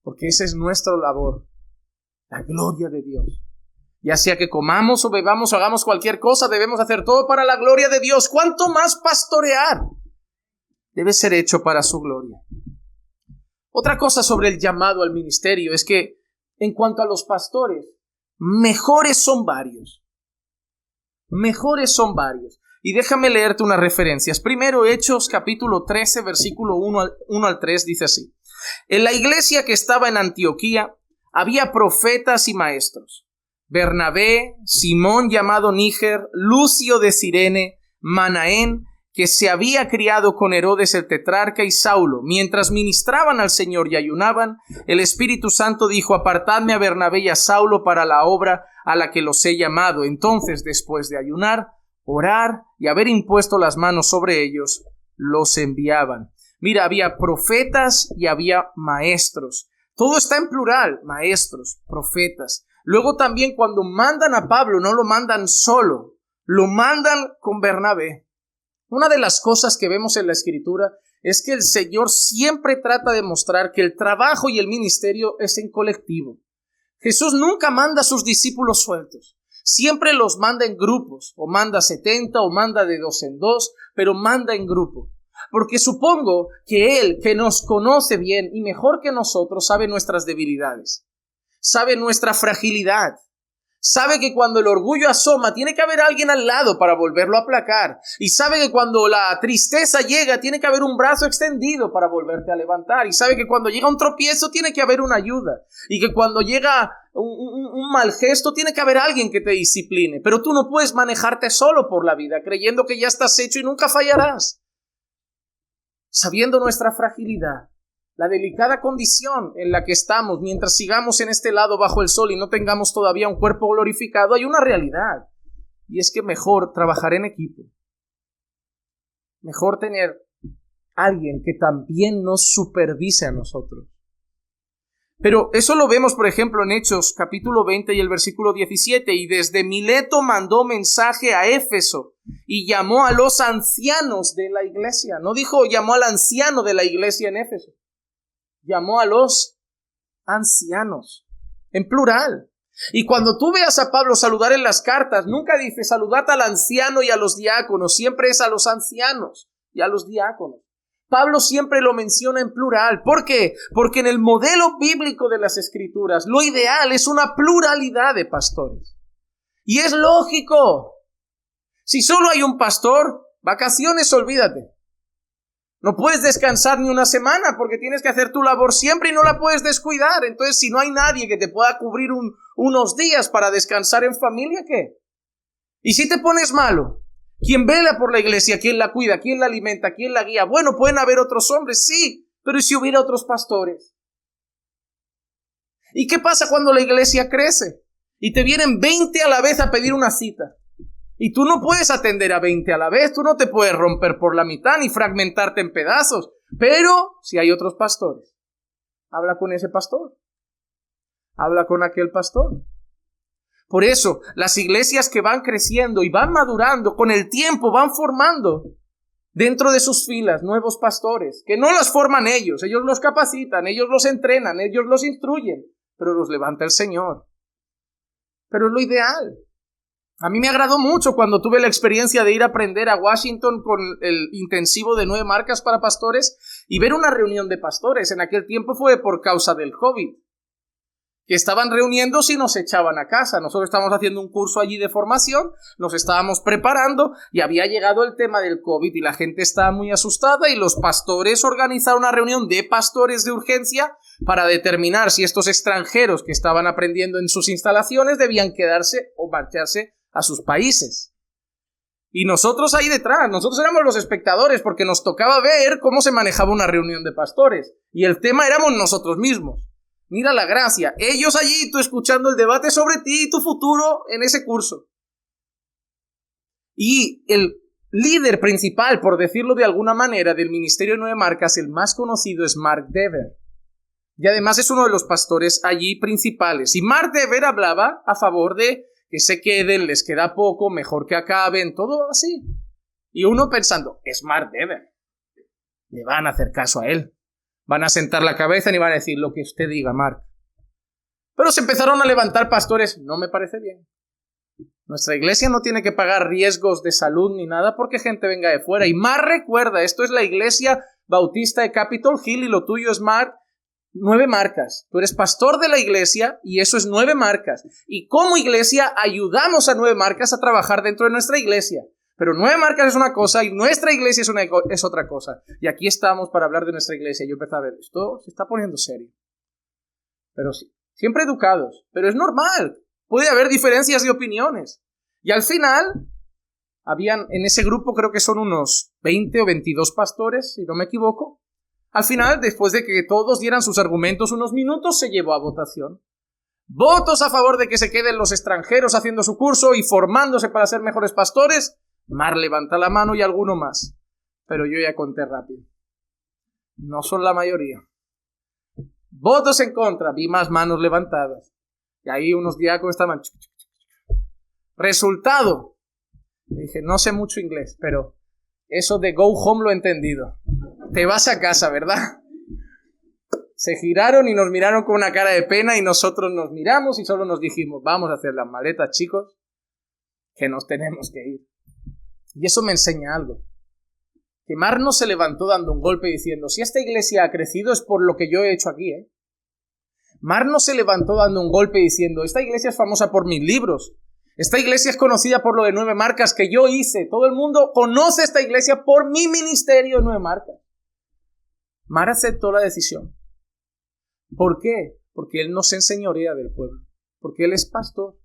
Porque esa es nuestra labor. La gloria de Dios. Ya sea que comamos o bebamos o hagamos cualquier cosa, debemos hacer todo para la gloria de Dios. ¿Cuánto más pastorear? Debe ser hecho para su gloria. Otra cosa sobre el llamado al ministerio es que, en cuanto a los pastores, mejores son varios. Mejores son varios. Y déjame leerte unas referencias. Primero, Hechos capítulo 13, versículo 1 al 3, dice así. En la iglesia que estaba en Antioquía, había profetas y maestros: Bernabé, Simón llamado Níger, Lucio de Cirene, Manaén, que se había criado con Herodes el tetrarca, y Saulo. Mientras ministraban al Señor y ayunaban, el Espíritu Santo dijo: apartadme a Bernabé y a Saulo para la obra a la que los he llamado. Entonces, después de ayunar, orar y haber impuesto las manos sobre ellos, los enviaban. Mira, había profetas y había maestros. Todo está en plural: maestros, profetas. Luego también cuando mandan a Pablo, no lo mandan solo, lo mandan con Bernabé. Una de las cosas que vemos en la Escritura es que el Señor siempre trata de mostrar que el trabajo y el ministerio es en colectivo. Jesús nunca manda a sus discípulos sueltos. Siempre los manda en grupos, o manda 70 o manda de 2 en 2, pero manda en grupo. Porque supongo que Él, que nos conoce bien y mejor que nosotros, sabe nuestras debilidades, sabe nuestra fragilidad, sabe que cuando el orgullo asoma tiene que haber alguien al lado para volverlo a aplacar, y sabe que cuando la tristeza llega tiene que haber un brazo extendido para volverte a levantar, y sabe que cuando llega un tropiezo tiene que haber una ayuda, y que cuando llega un mal gesto tiene que haber alguien que te discipline. Pero tú no puedes manejarte solo por la vida creyendo que ya estás hecho y nunca fallarás. Sabiendo nuestra fragilidad, la delicada condición en la que estamos mientras sigamos en este lado bajo el sol y no tengamos todavía un cuerpo glorificado, hay una realidad, y es que mejor trabajar en equipo. Mejor tener alguien que también nos supervise a nosotros. Pero eso lo vemos, por ejemplo, en Hechos capítulo 20 y el versículo 17. Y desde Mileto mandó mensaje a Éfeso y llamó a los ancianos de la iglesia. No dijo llamó al anciano de la iglesia en Éfeso. Llamó a los ancianos, en plural. Y cuando tú veas a Pablo saludar en las cartas, nunca dice saludad al anciano y a los diáconos. Siempre es a los ancianos y a los diáconos. Pablo siempre lo menciona en plural. ¿Por qué? Porque en el modelo bíblico de las Escrituras, lo ideal es una pluralidad de pastores. Y es lógico. Si solo hay un pastor, vacaciones, olvídate. No puedes descansar ni una semana porque tienes que hacer tu labor siempre y no la puedes descuidar. Entonces, si no hay nadie que te pueda cubrir unos días para descansar en familia, ¿qué? Y si te pones malo, ¿quién vela por la iglesia? ¿Quién la cuida? ¿Quién la alimenta? ¿Quién la guía? Bueno, pueden haber otros hombres, sí, pero ¿y si hubiera otros pastores? ¿Y qué pasa cuando la iglesia crece? Y te vienen 20 a la vez a pedir una cita. Y tú no puedes atender a 20 a la vez, tú no te puedes romper por la mitad ni fragmentarte en pedazos. Pero si hay otros pastores, habla con ese pastor. Habla con aquel pastor. Por eso, las iglesias que van creciendo y van madurando, con el tiempo van formando dentro de sus filas nuevos pastores, que no las forman ellos los capacitan, ellos los entrenan, ellos los instruyen, pero los levanta el Señor. Pero es lo ideal. A mí me agradó mucho cuando tuve la experiencia de ir a aprender a Washington con el intensivo de 9 marcas para pastores y ver una reunión de pastores. En aquel tiempo fue por causa del COVID, que estaban reuniéndose y nos echaban a casa. Nosotros estábamos haciendo un curso allí de formación, nos estábamos preparando y había llegado el tema del COVID y la gente estaba muy asustada y los pastores organizaron una reunión de pastores de urgencia para determinar si estos extranjeros que estaban aprendiendo en sus instalaciones debían quedarse o marcharse a sus países. Y nosotros ahí detrás, nosotros éramos los espectadores porque nos tocaba ver cómo se manejaba una reunión de pastores y el tema éramos nosotros mismos. Mira la gracia, ellos allí, tú escuchando el debate sobre ti y tu futuro en ese curso. Y el líder principal, por decirlo de alguna manera, del Ministerio de 9 Marcas, el más conocido es Mark Dever. Y además es uno de los pastores allí principales. Y Mark Dever hablaba a favor de que se queden, les queda poco, mejor que acaben, todo así. Y uno pensando, es Mark Dever. Le van a hacer caso a él. Van a sentar la cabeza y van a decir lo que usted diga, Mark. Pero se empezaron a levantar pastores. No me parece bien. Nuestra iglesia no tiene que pagar riesgos de salud ni nada porque gente venga de fuera. Y Mark recuerda, esto es la iglesia bautista de Capitol Hill y lo tuyo es Mark. 9 marcas. Tú eres pastor de la iglesia y eso es 9 marcas. Y como iglesia ayudamos a 9 marcas a trabajar dentro de nuestra iglesia. Pero 9 marcas es una cosa y nuestra iglesia es otra cosa. Y aquí estamos para hablar de nuestra iglesia. Yo empecé a ver, esto se está poniendo serio. Pero sí, siempre educados. Pero es normal. Puede haber diferencias de opiniones. Y al final, habían en ese grupo creo que son unos 20 o 22 pastores, si no me equivoco. Al final, después de que todos dieran sus argumentos unos minutos, se llevó a votación. Votos a favor de que se queden los extranjeros haciendo su curso y formándose para ser mejores pastores. Mar levanta la mano y alguno más. Pero yo ya conté rápido. No son la mayoría. Votos en contra. Vi más manos levantadas. Y ahí unos diáconos estaban... Resultado. Dije, no sé mucho inglés, pero eso de go home lo he entendido. Te vas a casa, ¿verdad? Se giraron y nos miraron con una cara de pena y nosotros nos miramos y solo nos dijimos, vamos a hacer las maletas, chicos, que nos tenemos que ir. Y eso me enseña algo. Que Mar no se levantó dando un golpe diciendo, si esta iglesia ha crecido es por lo que yo he hecho aquí, ¿eh? Mar no se levantó dando un golpe diciendo, esta iglesia es famosa por mis libros. Esta iglesia es conocida por lo de 9 marcas que yo hice. Todo el mundo conoce esta iglesia por mi ministerio de 9 marcas. Mar aceptó la decisión. ¿Por qué? Porque él no se enseñorea del pueblo. Porque él es pastor.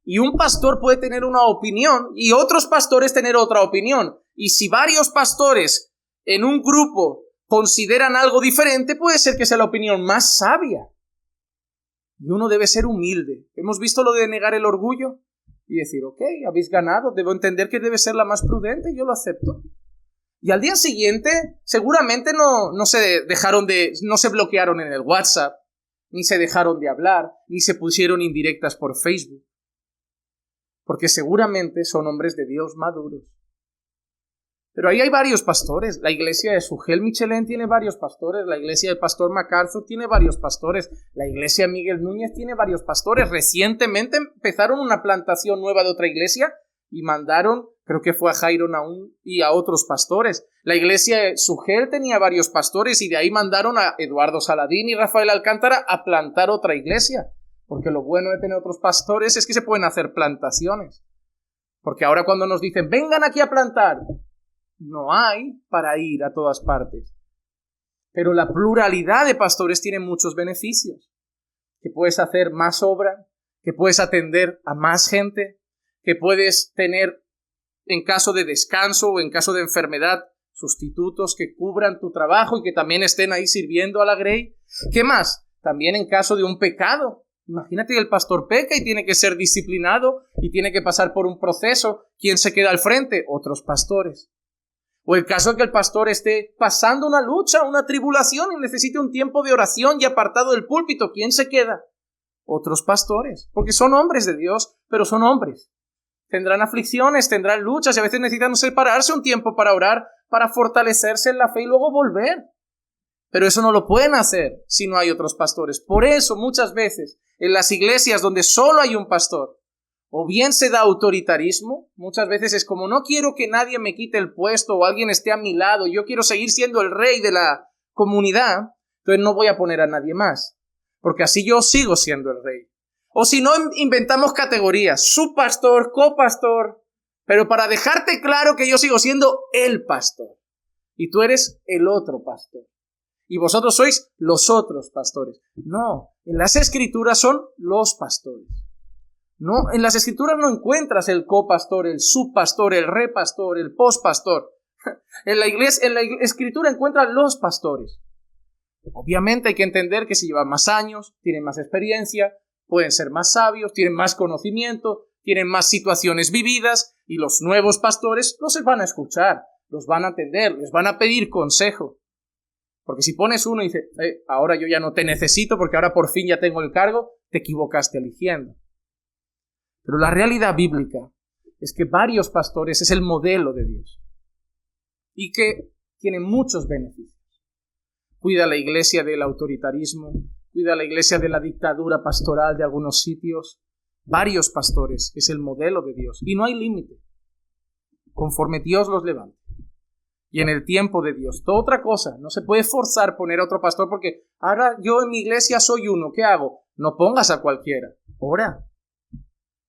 Y un pastor puede tener una opinión y otros pastores tener otra opinión. Y si varios pastores en un grupo consideran algo diferente, puede ser que sea la opinión más sabia. Y uno debe ser humilde. Hemos visto lo de negar el orgullo y decir, ok, habéis ganado, debo entender que debe ser la más prudente, yo lo acepto. Y al día siguiente, seguramente no se bloquearon en el WhatsApp, ni se dejaron de hablar, ni se pusieron indirectas por Facebook. Porque seguramente son hombres de Dios maduros. Pero ahí hay varios pastores. La iglesia de Sugel Michelén tiene varios pastores. La iglesia del pastor MacArthur tiene varios pastores. La iglesia Miguel Núñez tiene varios pastores. Recientemente empezaron una plantación nueva de otra iglesia y mandaron, creo que fue a Jairo Naún y a otros pastores. La iglesia de Sugel tenía varios pastores y de ahí mandaron a Eduardo Saladín y Rafael Alcántara a plantar otra iglesia. Porque lo bueno de tener otros pastores es que se pueden hacer plantaciones. Porque ahora cuando nos dicen, vengan aquí a plantar, no hay para ir a todas partes. Pero la pluralidad de pastores tiene muchos beneficios. Que puedes hacer más obra, que puedes atender a más gente, que puedes tener, en caso de descanso o en caso de enfermedad, sustitutos que cubran tu trabajo y que también estén ahí sirviendo a la grey. ¿Qué más? También en caso de un pecado. Imagínate que el pastor peca y tiene que ser disciplinado y tiene que pasar por un proceso. ¿Quién se queda al frente? Otros pastores. O el caso de que el pastor esté pasando una lucha, una tribulación y necesite un tiempo de oración y apartado del púlpito. ¿Quién se queda? Otros pastores. Porque son hombres de Dios, pero son hombres. Tendrán aflicciones, tendrán luchas y a veces necesitan separarse un tiempo para orar, para fortalecerse en la fe y luego volver. Pero eso no lo pueden hacer si no hay otros pastores. Por eso muchas veces en las iglesias donde solo hay un pastor, o bien se da autoritarismo, muchas veces es como no quiero que nadie me quite el puesto o alguien esté a mi lado, yo quiero seguir siendo el rey de la comunidad, entonces no voy a poner a nadie más, porque así yo sigo siendo el rey. O si no, inventamos categorías, subpastor, copastor, pero para dejarte claro que yo sigo siendo el pastor y tú eres el otro pastor. Y vosotros sois los otros pastores. No, en las Escrituras son los pastores. No, en las Escrituras no encuentras el copastor, el subpastor, el repastor, el pospastor. En la Escritura encuentras los pastores. Obviamente hay que entender que si llevan más años, tienen más experiencia, pueden ser más sabios, tienen más conocimiento, tienen más situaciones vividas y los nuevos pastores no se van a escuchar, los van a atender, les van a pedir consejo. Porque si pones uno y dices, ahora yo ya no te necesito porque ahora por fin ya tengo el cargo, te equivocaste eligiendo. Pero la realidad bíblica es que varios pastores es el modelo de Dios y que tiene muchos beneficios. Cuida a la iglesia del autoritarismo, cuida a la iglesia de la dictadura pastoral de algunos sitios. Varios pastores es el modelo de Dios y no hay límite. Conforme Dios los levante. Y en el tiempo de Dios. Toda otra cosa. No se puede forzar poner a otro pastor porque ahora yo en mi iglesia soy uno. ¿Qué hago? No pongas a cualquiera. Ora.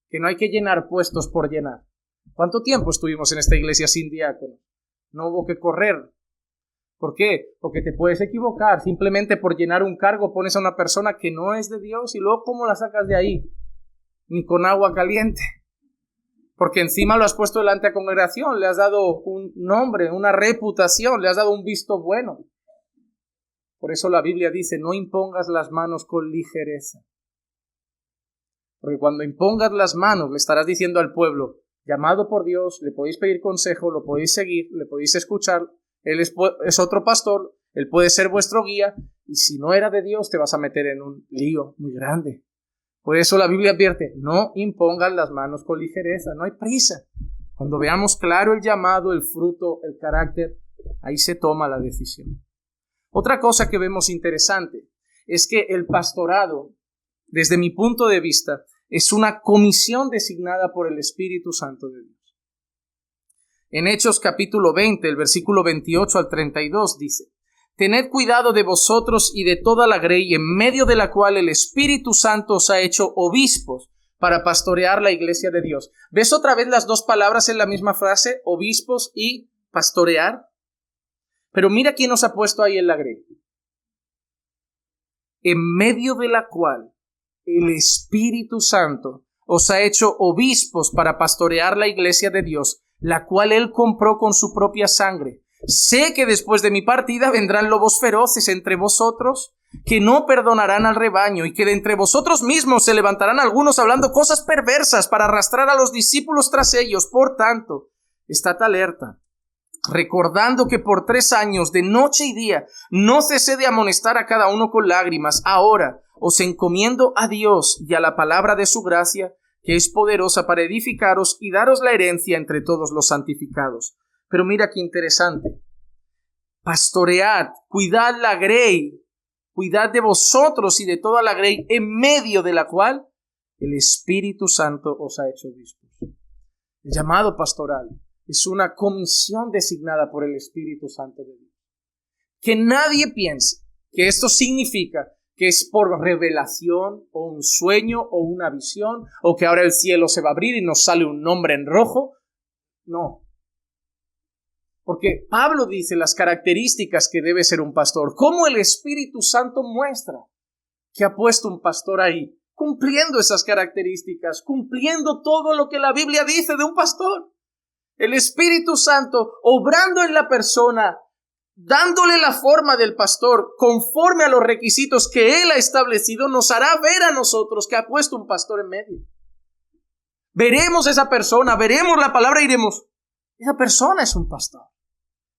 Que no hay que llenar puestos por llenar. ¿Cuánto tiempo estuvimos en esta iglesia sin diácono? No hubo que correr. ¿Por qué? Porque te puedes equivocar. Simplemente por llenar un cargo pones a una persona que no es de Dios y luego ¿cómo la sacas de ahí? Ni con agua caliente. Porque encima lo has puesto delante de la congregación, le has dado un nombre, una reputación, le has dado un visto bueno. Por eso la Biblia dice, no impongas las manos con ligereza. Porque cuando impongas las manos, le estarás diciendo al pueblo, llamado por Dios, le podéis pedir consejo, lo podéis seguir, le podéis escuchar, él es otro pastor, él puede ser vuestro guía, y si no era de Dios, te vas a meter en un lío muy grande. Por eso la Biblia advierte, no impongan las manos con ligereza, no hay prisa. Cuando veamos claro el llamado, el fruto, el carácter, ahí se toma la decisión. Otra cosa que vemos interesante es que el pastorado, desde mi punto de vista, es una comisión designada por el Espíritu Santo de Dios. En Hechos capítulo 20, el versículo 28 al 32 dice, tened cuidado de vosotros y de toda la grey en medio de la cual el Espíritu Santo os ha hecho obispos para pastorear la iglesia de Dios. ¿Ves otra vez las dos palabras en la misma frase? Obispos y pastorear. Pero mira quién nos ha puesto ahí en la grey. En medio de la cual el Espíritu Santo os ha hecho obispos para pastorear la iglesia de Dios, la cual Él compró con su propia sangre. Sé que después de mi partida vendrán lobos feroces entre vosotros, que no perdonarán al rebaño, y que de entre vosotros mismos se levantarán algunos hablando cosas perversas para arrastrar a los discípulos tras ellos. Por tanto, estad alerta, recordando que por 3 años, de noche y día, no cesé de amonestar a cada uno con lágrimas. Ahora os encomiendo a Dios y a la palabra de su gracia, que es poderosa para edificaros y daros la herencia entre todos los santificados. Pero mira qué interesante. Pastoread, cuidad la grey, cuidad de vosotros y de toda la grey, en medio de la cual el Espíritu Santo os ha hecho obispos. El llamado pastoral es una comisión designada por el Espíritu Santo de Dios. Que nadie piense que esto significa que es por revelación o un sueño o una visión, o que ahora el cielo se va a abrir y nos sale un nombre en rojo. No. Porque Pablo dice las características que debe ser un pastor. ¿Cómo el Espíritu Santo muestra que ha puesto un pastor ahí? Cumpliendo esas características, cumpliendo todo lo que la Biblia dice de un pastor. El Espíritu Santo obrando en la persona, dándole la forma del pastor conforme a los requisitos que Él ha establecido, nos hará ver a nosotros que ha puesto un pastor en medio. Veremos esa persona, veremos la palabra y diremos, esa persona es un pastor.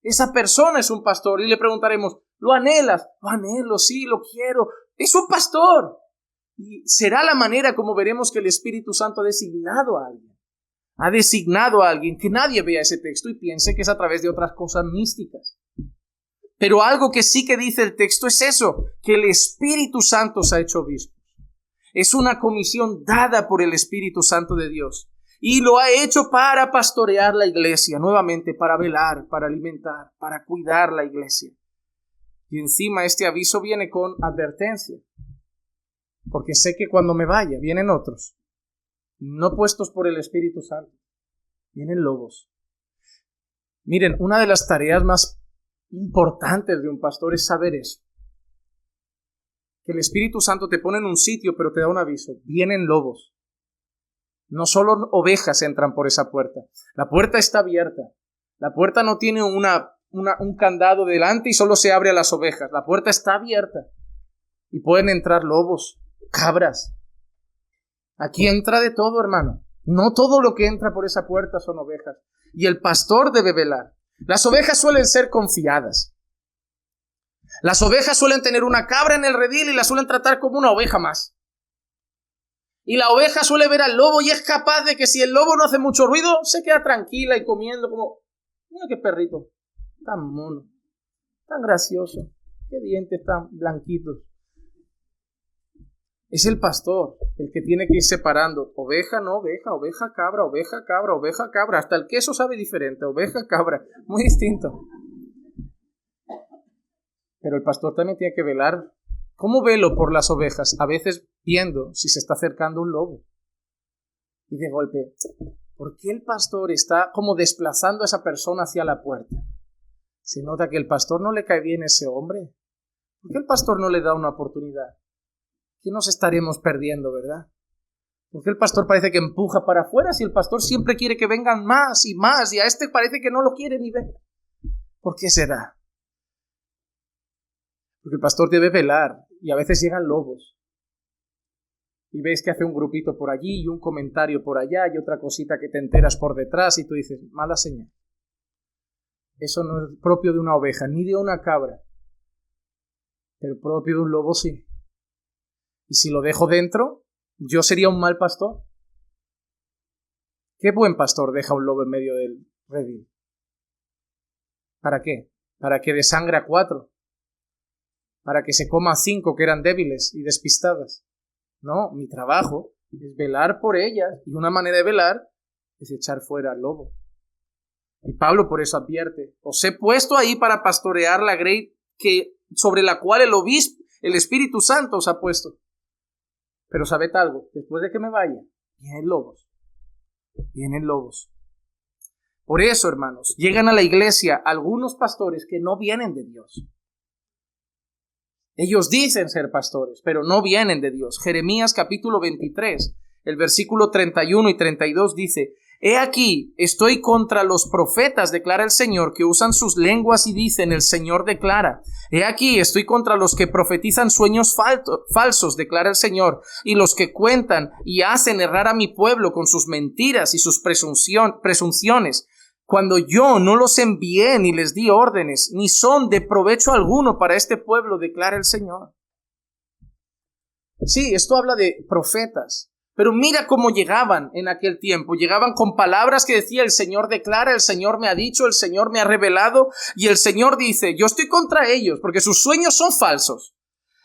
Esa persona es un pastor. Y le preguntaremos, ¿lo anhelas? Lo anhelo, sí, lo quiero. Es un pastor. Y será la manera como veremos que el Espíritu Santo ha designado a alguien. Ha designado a alguien, que nadie vea ese texto y piense que es a través de otras cosas místicas. Pero algo que sí que dice el texto es eso, que el Espíritu Santo se ha hecho obispo. Es una comisión dada por el Espíritu Santo de Dios. Y lo ha hecho para pastorear la iglesia, nuevamente para velar, para alimentar, para cuidar la iglesia. Y encima este aviso viene con advertencia. Porque sé que cuando me vaya vienen otros, no puestos por el Espíritu Santo. Vienen lobos. Miren, una de las tareas más importantes de un pastor es saber eso. Que el Espíritu Santo te pone en un sitio, pero te da un aviso. Vienen lobos. No solo ovejas entran por esa puerta. La puerta está abierta. La puerta no tiene un candado delante y solo se abre a las ovejas. La puerta está abierta. Y pueden entrar lobos, cabras. Aquí entra de todo, hermano. No todo lo que entra por esa puerta son ovejas. Y el pastor debe velar. Las ovejas suelen ser confiadas. Las ovejas suelen tener una cabra en el redil y la suelen tratar como una oveja más. Y la oveja suele ver al lobo y es capaz de que si el lobo no hace mucho ruido, se queda tranquila y comiendo como, mira qué perrito, tan mono, tan gracioso, qué dientes tan blanquitos. Es el pastor el que tiene que ir separando oveja, no oveja, oveja, cabra, oveja, cabra, oveja, cabra. Hasta el queso sabe diferente, oveja, cabra, muy distinto. Pero el pastor también tiene que velar. ¿Cómo velo por las ovejas? A veces viendo si se está acercando un lobo. Y de golpe, ¿por qué el pastor está como desplazando a esa persona hacia la puerta? Se nota que el pastor no le cae bien a ese hombre. ¿Por qué el pastor no le da una oportunidad? ¿Qué nos estaremos perdiendo, verdad? ¿Por qué el pastor parece que empuja para afuera si el pastor siempre quiere que vengan más y más y a este parece que no lo quiere ni ver? ¿Por qué será? Porque el pastor debe velar y a veces llegan lobos. Y ves que hace un grupito por allí y un comentario por allá y otra cosita que te enteras por detrás y tú dices, mala señal. Eso no es propio de una oveja ni de una cabra, pero propio de un lobo sí. Y si lo dejo dentro, yo sería un mal pastor. ¿Qué buen pastor deja un lobo en medio del redil? ¿Para qué? ¿Para que desangre a 4? ¿Para que se coma a 5 que eran débiles y despistadas? No, mi trabajo es velar por ellas y una manera de velar es echar fuera al lobo. Y Pablo por eso advierte, os he puesto ahí para pastorear la grey sobre la cual el obispo, el Espíritu Santo os ha puesto. Pero sabed algo, después de que me vaya, vienen lobos. Vienen lobos. Por eso, hermanos, llegan a la iglesia algunos pastores que no vienen de Dios. Ellos dicen ser pastores, pero no vienen de Dios. Jeremías capítulo 23, el versículo 31 y 32 dice, he aquí, estoy contra los profetas, declara el Señor, que usan sus lenguas y dicen, el Señor declara. He aquí, estoy contra los que profetizan sueños falsos, declara el Señor, y los que cuentan y hacen errar a mi pueblo con sus mentiras y sus presunciones, cuando yo no los envié ni les di órdenes, ni son de provecho alguno para este pueblo, declara el Señor. Sí, esto habla de profetas. Pero mira cómo llegaban en aquel tiempo. Llegaban con palabras que decía, el Señor declara, el Señor me ha dicho, el Señor me ha revelado. Y el Señor dice, yo estoy contra ellos porque sus sueños son falsos.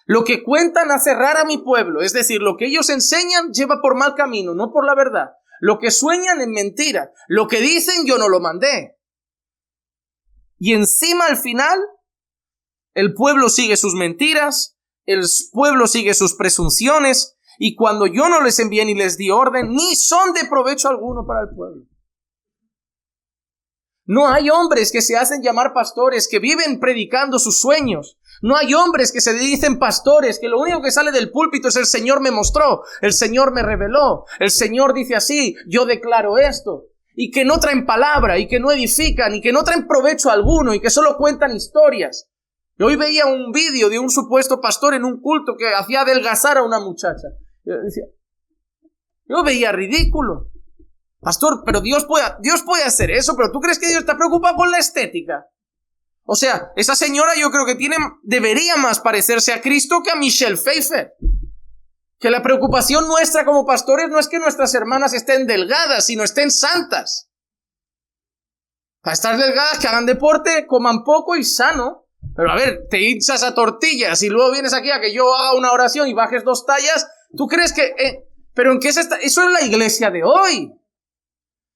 Lo que cuentan hace errar a mi pueblo. Es decir, lo que ellos enseñan lleva por mal camino, no por la verdad. Lo que sueñan es mentira. Lo que dicen yo no lo mandé. Y encima al final, el pueblo sigue sus mentiras. el pueblo sigue sus presunciones, y cuando yo no les envié ni les di orden, ni son de provecho alguno para el pueblo. No hay hombres que se hacen llamar pastores, que viven predicando sus sueños. No hay hombres que se dicen pastores, que lo único que sale del púlpito es el Señor me mostró, el Señor me reveló, el Señor dice así, yo declaro esto. Y que no traen palabra, y que no edifican, y que no traen provecho alguno, y que solo cuentan historias. Yo hoy veía un vídeo de un supuesto pastor en un culto que hacía adelgazar a una muchacha. Yo veía ridículo. Pastor, pero Dios puede hacer eso, pero ¿tú crees que Dios está preocupado con la estética? O sea, esa señora yo creo que debería más parecerse a Cristo que a Michelle Pfeiffer. Que la preocupación nuestra como pastores no es que nuestras hermanas estén delgadas, sino estén santas. Para estar delgadas, que hagan deporte, coman poco y sano. Pero a ver, te hinchas a tortillas y luego vienes aquí a que yo haga una oración y bajes 2 tallas. ¿Tú crees que...? ¿Pero en qué se está? Eso es la iglesia de hoy.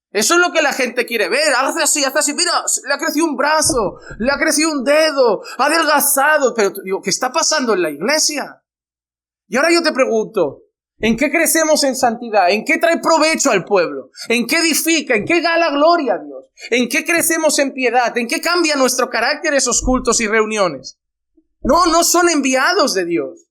Eso es lo que la gente quiere ver. Hace así, mira, le ha crecido un brazo, le ha crecido un dedo, ha adelgazado. Pero digo, ¿qué está pasando en la iglesia? Y ahora yo te pregunto, ¿en qué crecemos en santidad? ¿En qué trae provecho al pueblo? ¿En qué edifica? ¿En qué da la gloria a Dios? ¿En qué crecemos en piedad? ¿En qué cambia nuestro carácter esos cultos y reuniones? No son enviados de Dios.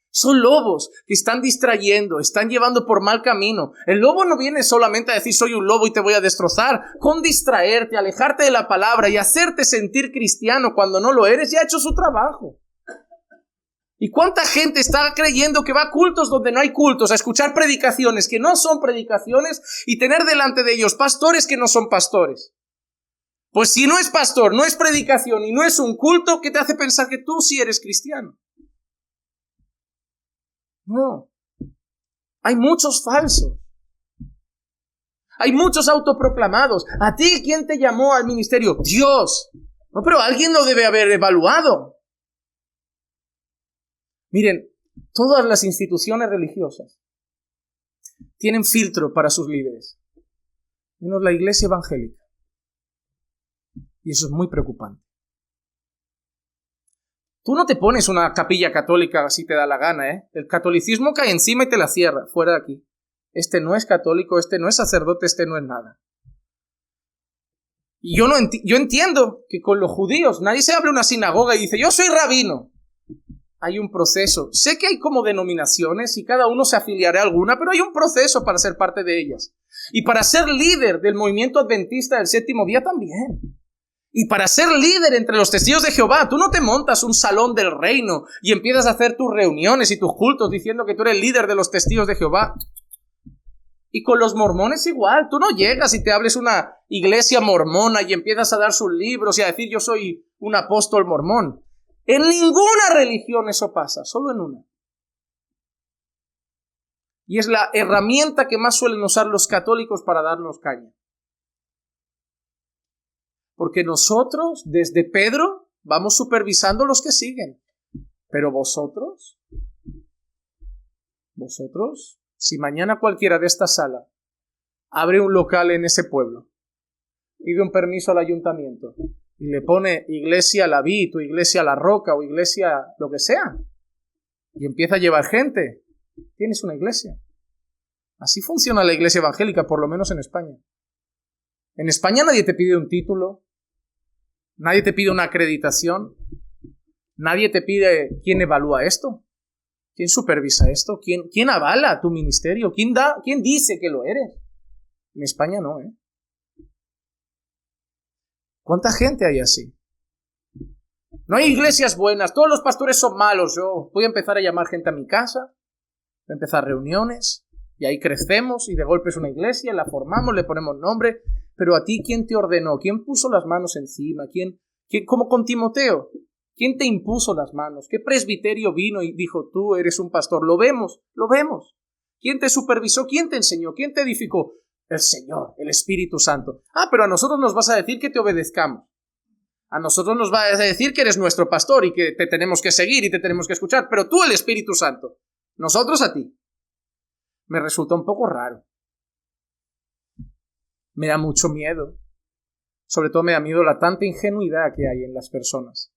Son lobos que están distrayendo, están llevando por mal camino. El lobo no viene solamente a decir soy un lobo y te voy a destrozar. Con distraerte, alejarte de la palabra y hacerte sentir cristiano cuando no lo eres, ya ha hecho su trabajo. ¿Y cuánta gente está creyendo que va a cultos donde no hay cultos, a escuchar predicaciones que no son predicaciones y tener delante de ellos pastores que no son pastores? Pues si no es pastor, no es predicación y no es un culto, ¿qué te hace pensar que tú sí eres cristiano? No. Hay muchos falsos. Hay muchos autoproclamados. ¿A ti quién te llamó al ministerio? Dios. No, pero alguien lo debe haber evaluado. Miren, todas las instituciones religiosas tienen filtro para sus líderes, menos la iglesia evangélica. Y eso es muy preocupante. Tú no te pones una capilla católica si te da la gana, ¿eh? El catolicismo cae encima y te la cierra, fuera de aquí. Este no es católico, este no es sacerdote, este no es nada. Y yo entiendo que con los judíos nadie se abre una sinagoga y dice, yo soy rabino. Hay un proceso. Sé que hay como denominaciones y cada uno se afiliará a alguna, pero hay un proceso para ser parte de ellas. Y para ser líder del movimiento adventista del séptimo día también. Y para ser líder entre los testigos de Jehová, tú no te montas un salón del reino y empiezas a hacer tus reuniones y tus cultos diciendo que tú eres líder de los testigos de Jehová. Y con los mormones igual, tú no llegas y te abres una iglesia mormona y empiezas a dar sus libros y a decir yo soy un apóstol mormón. En ninguna religión eso pasa, solo en una. Y es la herramienta que más suelen usar los católicos para darnos caña. Porque nosotros, desde Pedro, vamos supervisando los que siguen. Pero vosotros, si mañana cualquiera de esta sala abre un local en ese pueblo, pide un permiso al ayuntamiento y le pone iglesia La Vid, o iglesia La Roca, o iglesia lo que sea, y empieza a llevar gente, tienes una iglesia. Así funciona la iglesia evangélica, por lo menos en España. En España nadie te pide un título, nadie te pide una acreditación, nadie te pide quién evalúa esto, quién supervisa esto, quién avala tu ministerio, quién dice que lo eres. En España no, ¿eh? ¿Cuánta gente hay así? No hay iglesias buenas, todos los pastores son malos. Yo voy a empezar a llamar gente a mi casa, voy a empezar reuniones, y ahí crecemos, y de golpe es una iglesia, la formamos, le ponemos nombre. Pero a ti, ¿quién te ordenó? ¿Quién puso las manos encima? ¿Quién como con Timoteo? ¿Quién te impuso las manos? ¿Qué presbiterio vino y dijo, tú eres un pastor? Lo vemos. ¿Quién te supervisó? ¿Quién te enseñó? ¿Quién te edificó? El Señor, el Espíritu Santo. Pero a nosotros nos vas a decir que te obedezcamos. A nosotros nos vas a decir que eres nuestro pastor y que te tenemos que seguir y te tenemos que escuchar. Pero tú, el Espíritu Santo. Nosotros a ti. Me resulta un poco raro. Me da mucho miedo. Sobre todo me da miedo la tanta ingenuidad que hay en las personas.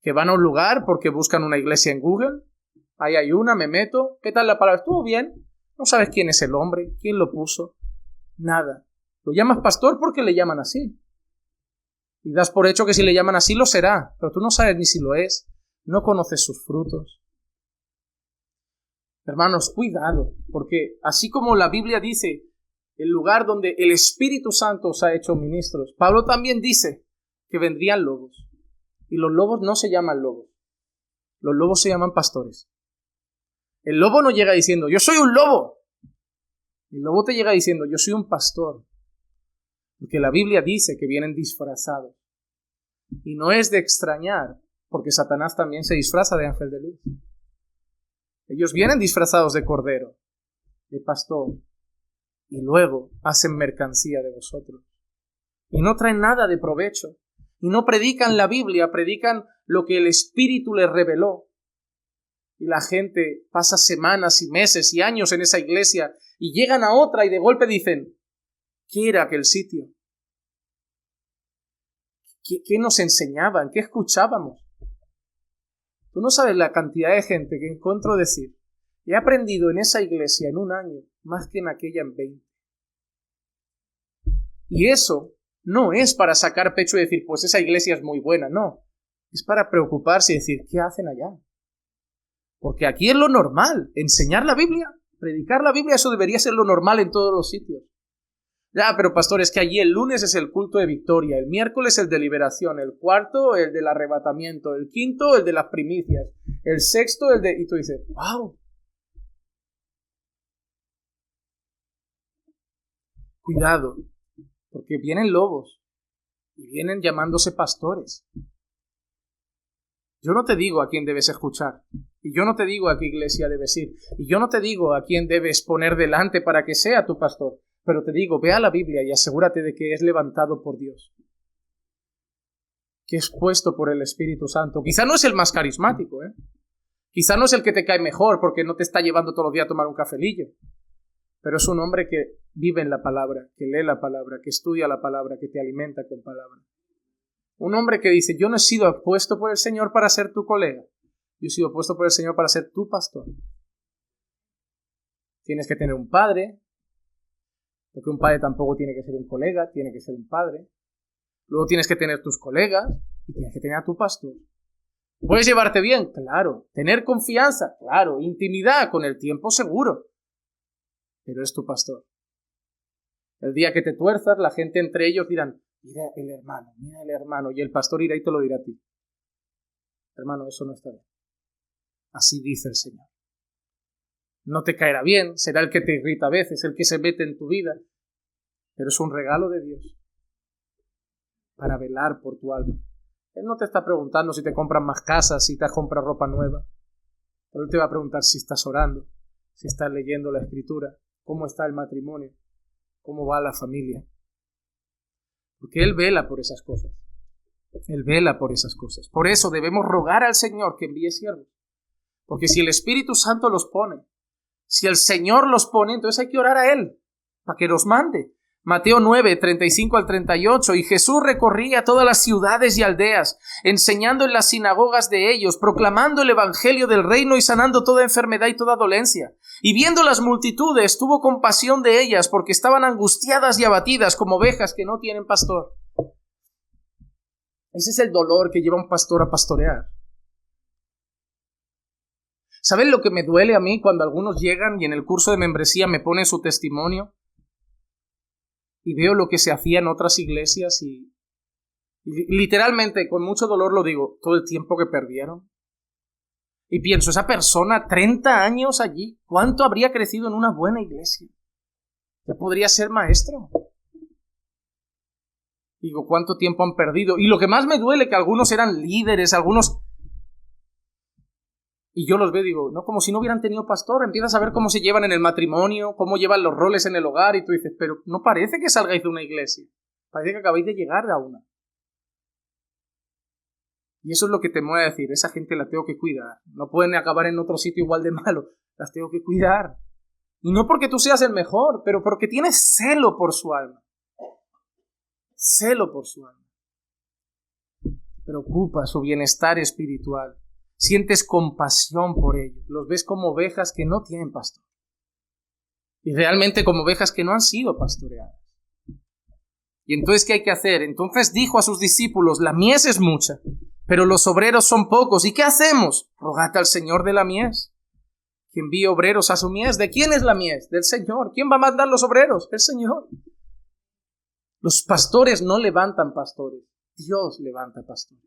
Que van a un lugar porque buscan una iglesia en Google, ahí hay una, me meto. ¿Qué tal la palabra? ¿Estuvo bien? No sabes quién es el hombre, quién lo puso, nada. Lo llamas pastor porque le llaman así. Y das por hecho que si le llaman así lo será, pero tú no sabes ni si lo es, no conoces sus frutos. Hermanos, cuidado, porque así como la Biblia dice, el lugar donde el Espíritu Santo os ha hecho ministros, Pablo también dice que vendrían lobos. Y los lobos no se llaman lobos, los lobos se llaman pastores. El lobo no llega diciendo, yo soy un lobo. El lobo te llega diciendo, yo soy un pastor. Porque la Biblia dice que vienen disfrazados. Y no es de extrañar, porque Satanás también se disfraza de ángel de luz. Ellos vienen disfrazados de cordero, de pastor, y luego hacen mercancía de vosotros. Y no traen nada de provecho. Y no predican la Biblia, predican lo que el Espíritu les reveló. Y la gente pasa semanas y meses y años en esa iglesia y llegan a otra y de golpe dicen, ¿qué era aquel sitio? ¿Qué nos enseñaban? ¿Qué escuchábamos? Tú no sabes la cantidad de gente que encuentro decir, he aprendido en esa iglesia en un año más que en aquella en 20. Y eso no es para sacar pecho y decir, pues esa iglesia es muy buena, no. Es para preocuparse y decir, ¿qué hacen allá? Porque aquí es lo normal, enseñar la Biblia, predicar la Biblia, eso debería ser lo normal en todos los sitios. Ya, pero pastor, es que allí el lunes es el culto de victoria, el miércoles el de liberación, el cuarto el del arrebatamiento, el quinto el de las primicias, el sexto el de... Y tú dices, ¡wow! Cuidado, porque vienen lobos y vienen llamándose pastores. Yo no te digo a quién debes escuchar, y yo no te digo a qué iglesia debes ir, y yo no te digo a quién debes poner delante para que sea tu pastor, pero te digo, ve a la Biblia y asegúrate de que es levantado por Dios, que es puesto por el Espíritu Santo. Quizá no es el más carismático, quizá no es el que te cae mejor porque no te está llevando todos los días a tomar un cafelillo, pero es un hombre que vive en la palabra, que lee la palabra, que estudia la palabra, que te alimenta con palabra. Un hombre que dice, yo no he sido puesto por el Señor para ser tu colega, yo he sido puesto por el Señor para ser tu pastor. Tienes que tener un padre, porque un padre tampoco tiene que ser un colega, tiene que ser un padre. Luego tienes que tener tus colegas y tienes que tener a tu pastor. ¿Puedes llevarte bien? Claro. ¿Tener confianza? Claro. ¿Intimidad? Con el tiempo seguro. Pero es tu pastor. El día que te tuerzas, la gente entre ellos dirán, mira el hermano, y el pastor irá y te lo dirá a ti. Hermano, eso no está bien. Así dice el Señor. No te caerá bien, será el que te irrita a veces, el que se mete en tu vida, pero es un regalo de Dios para velar por tu alma. Él no te está preguntando si te compran más casas, si te compras ropa nueva, pero Él te va a preguntar si estás orando, si estás leyendo la Escritura, cómo está el matrimonio, cómo va la familia. Porque Él vela por esas cosas. Él vela por esas cosas. Por eso debemos rogar al Señor que envíe siervos. Porque si el Espíritu Santo los pone, si el Señor los pone, entonces hay que orar a Él para que los mande. Mateo 9, 35 al 38. Y Jesús recorría todas las ciudades y aldeas, enseñando en las sinagogas de ellos, proclamando el evangelio del reino y sanando toda enfermedad y toda dolencia. Y viendo las multitudes, tuvo compasión de ellas, porque estaban angustiadas y abatidas como ovejas que no tienen pastor. Ese es el dolor que lleva un pastor a pastorear. ¿Saben lo que me duele a mí cuando algunos llegan y en el curso de membresía me ponen su testimonio? Y veo lo que se hacía en otras iglesias y literalmente, con mucho dolor lo digo, todo el tiempo que perdieron. Y pienso, esa persona, 30 años allí, ¿cuánto habría crecido en una buena iglesia? Ya podría ser maestro. Digo, ¿cuánto tiempo han perdido? Y lo que más me duele, que algunos eran líderes, algunos... Y yo los veo y digo, no, como si no hubieran tenido pastor. Empiezas a ver cómo se llevan en el matrimonio, cómo llevan los roles en el hogar, y tú dices, pero no parece que salgáis de una iglesia. Parece que acabáis de llegar a una. Y eso es lo que te voy a decir, esa gente la tengo que cuidar. No pueden acabar en otro sitio igual de malo, las tengo que cuidar. Y no porque tú seas el mejor, pero porque tienes celo por su alma. Celo por su alma. Preocupa su bienestar espiritual. Sientes compasión por ellos. Los ves como ovejas que no tienen pastor. Y realmente como ovejas que no han sido pastoreadas. Y entonces, ¿qué hay que hacer? Entonces dijo a sus discípulos, la mies es mucha, pero los obreros son pocos. ¿Y qué hacemos? Rogad al Señor de la mies, que envíe obreros a su mies. ¿De quién es la mies? Del Señor. ¿Quién va a mandar los obreros? El Señor. Los pastores no levantan pastores. Dios levanta pastores.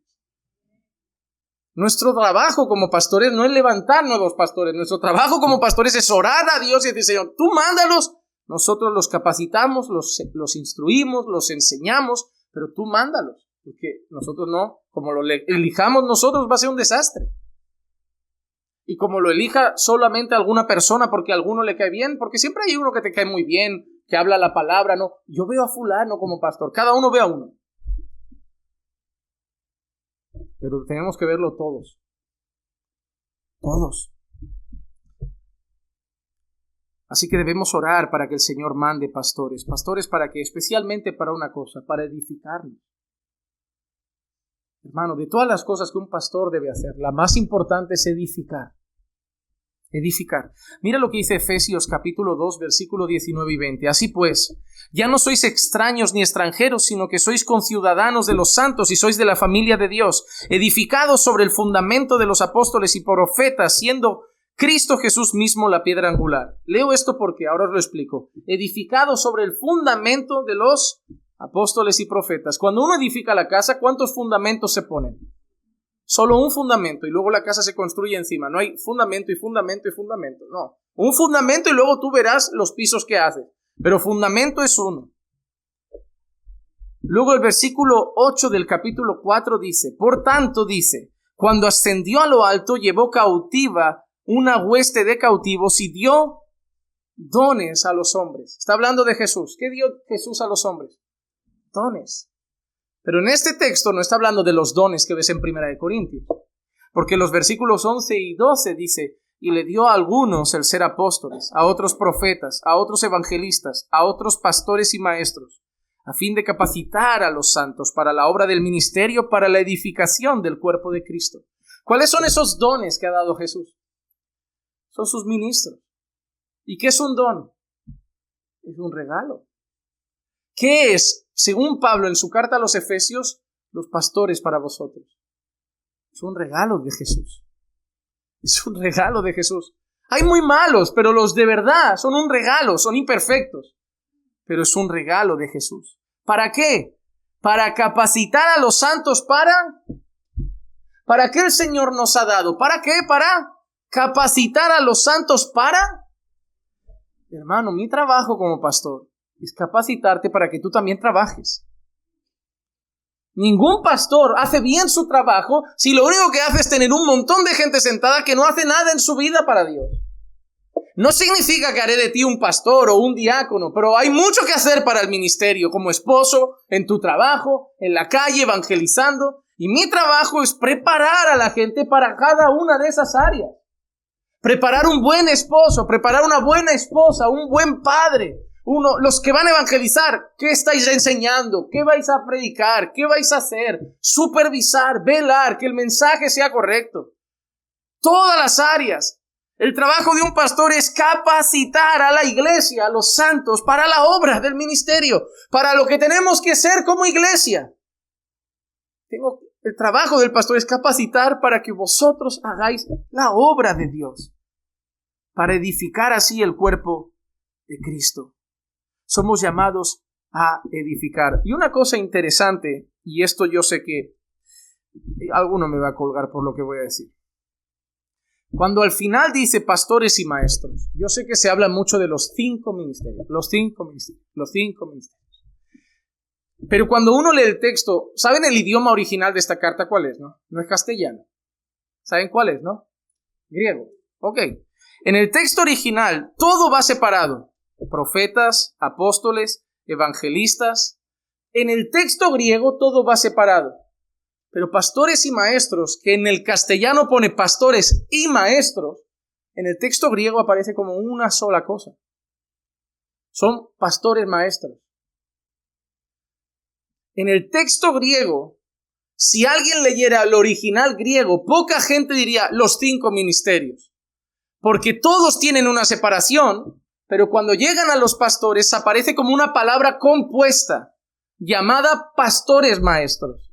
Nuestro trabajo como pastores no es levantar nuevos pastores. Nuestro trabajo como pastores es orar a Dios y decir, Señor, tú mándalos. Nosotros los capacitamos, los instruimos, los enseñamos, pero tú mándalos. Porque nosotros no, como lo elijamos nosotros va a ser un desastre. Y como lo elija solamente alguna persona porque a alguno le cae bien, porque siempre hay uno que te cae muy bien, que habla la palabra, no. Yo veo a fulano como pastor, cada uno ve a uno. Pero tenemos que verlo todos. Todos. Así que debemos orar para que el Señor mande pastores. ¿Pastores para qué? Especialmente para una cosa, para edificarnos. Hermano, de todas las cosas que un pastor debe hacer, la más importante es edificar. Edificar. Mira lo que dice Efesios capítulo 2, versículo 19 y 20. Así pues, ya no sois extraños ni extranjeros, sino que sois conciudadanos de los santos y sois de la familia de Dios, edificados sobre el fundamento de los apóstoles y profetas, siendo Cristo Jesús mismo la piedra angular. Leo esto porque ahora os lo explico. Edificados sobre el fundamento de los apóstoles y profetas. Cuando uno edifica la casa, ¿cuántos fundamentos se ponen? Solo un fundamento y luego la casa se construye encima. No hay fundamento y fundamento y fundamento. No. Un fundamento y luego tú verás los pisos que haces. Pero fundamento es uno. Luego el versículo 8 del capítulo 4 dice, por tanto dice, cuando ascendió a lo alto llevó cautiva una hueste de cautivos y dio dones a los hombres. Está hablando de Jesús. ¿Qué dio Jesús a los hombres? Dones. Pero en este texto no está hablando de los dones que ves en 1 Corintios, porque los versículos 11 y 12 dice, y le dio a algunos el ser apóstoles, a otros profetas, a otros evangelistas, a otros pastores y maestros, a fin de capacitar a los santos para la obra del ministerio, para la edificación del cuerpo de Cristo. ¿Cuáles son esos dones que ha dado Jesús? Son sus ministros. ¿Y qué es un don? Es un regalo. ¿Qué es, según Pablo en su carta a los Efesios, los pastores para vosotros? Es un regalo de Jesús. Es un regalo de Jesús. Hay muy malos, pero los de verdad son un regalo, son imperfectos. Pero es un regalo de Jesús. ¿Para qué? Para capacitar a los santos ¿Para qué el Señor nos ha dado? ¿Para qué? Para capacitar a los santos Hermano, mi trabajo como pastor es capacitarte para que tú también trabajes. Ningún pastor hace bien su trabajo si lo único que hace es tener un montón de gente sentada que no hace nada en su vida para Dios. No significa que haré de ti un pastor o un diácono, pero hay mucho que hacer para el ministerio, como esposo, en tu trabajo, en la calle, evangelizando. Y mi trabajo es preparar a la gente para cada una de esas áreas. Preparar un buen esposo, preparar una buena esposa, un buen padre. Los que van a evangelizar, ¿qué estáis enseñando? ¿Qué vais a predicar? ¿Qué vais a hacer? Supervisar, velar, que el mensaje sea correcto. Todas las áreas. El trabajo de un pastor es capacitar a la iglesia, a los santos, para la obra del ministerio, para lo que tenemos que ser como iglesia. El trabajo del pastor es capacitar para que vosotros hagáis la obra de Dios, para edificar así el cuerpo de Cristo. Somos llamados a edificar. Y una cosa interesante, y esto yo sé que alguno me va a colgar por lo que voy a decir. Cuando al final dice pastores y maestros, yo sé que se habla mucho de los 5 ministerios, los 5 ministerios. Pero cuando uno lee el texto, ¿saben el idioma original de esta carta cuál es, no? No es castellano. ¿Saben cuál es, no? Griego. Ok. En el texto original, todo va separado. Profetas, apóstoles, evangelistas. En el texto griego, todo va separado. Pero pastores y maestros, que en el castellano pone pastores y maestros, en el texto griego aparece como una sola cosa. Son pastores maestros. En el texto griego, Si alguien leyera el original griego, poca gente diría los 5 ministerios, porque todos tienen una separación, pero cuando llegan a los pastores aparece como una palabra compuesta, llamada pastores maestros.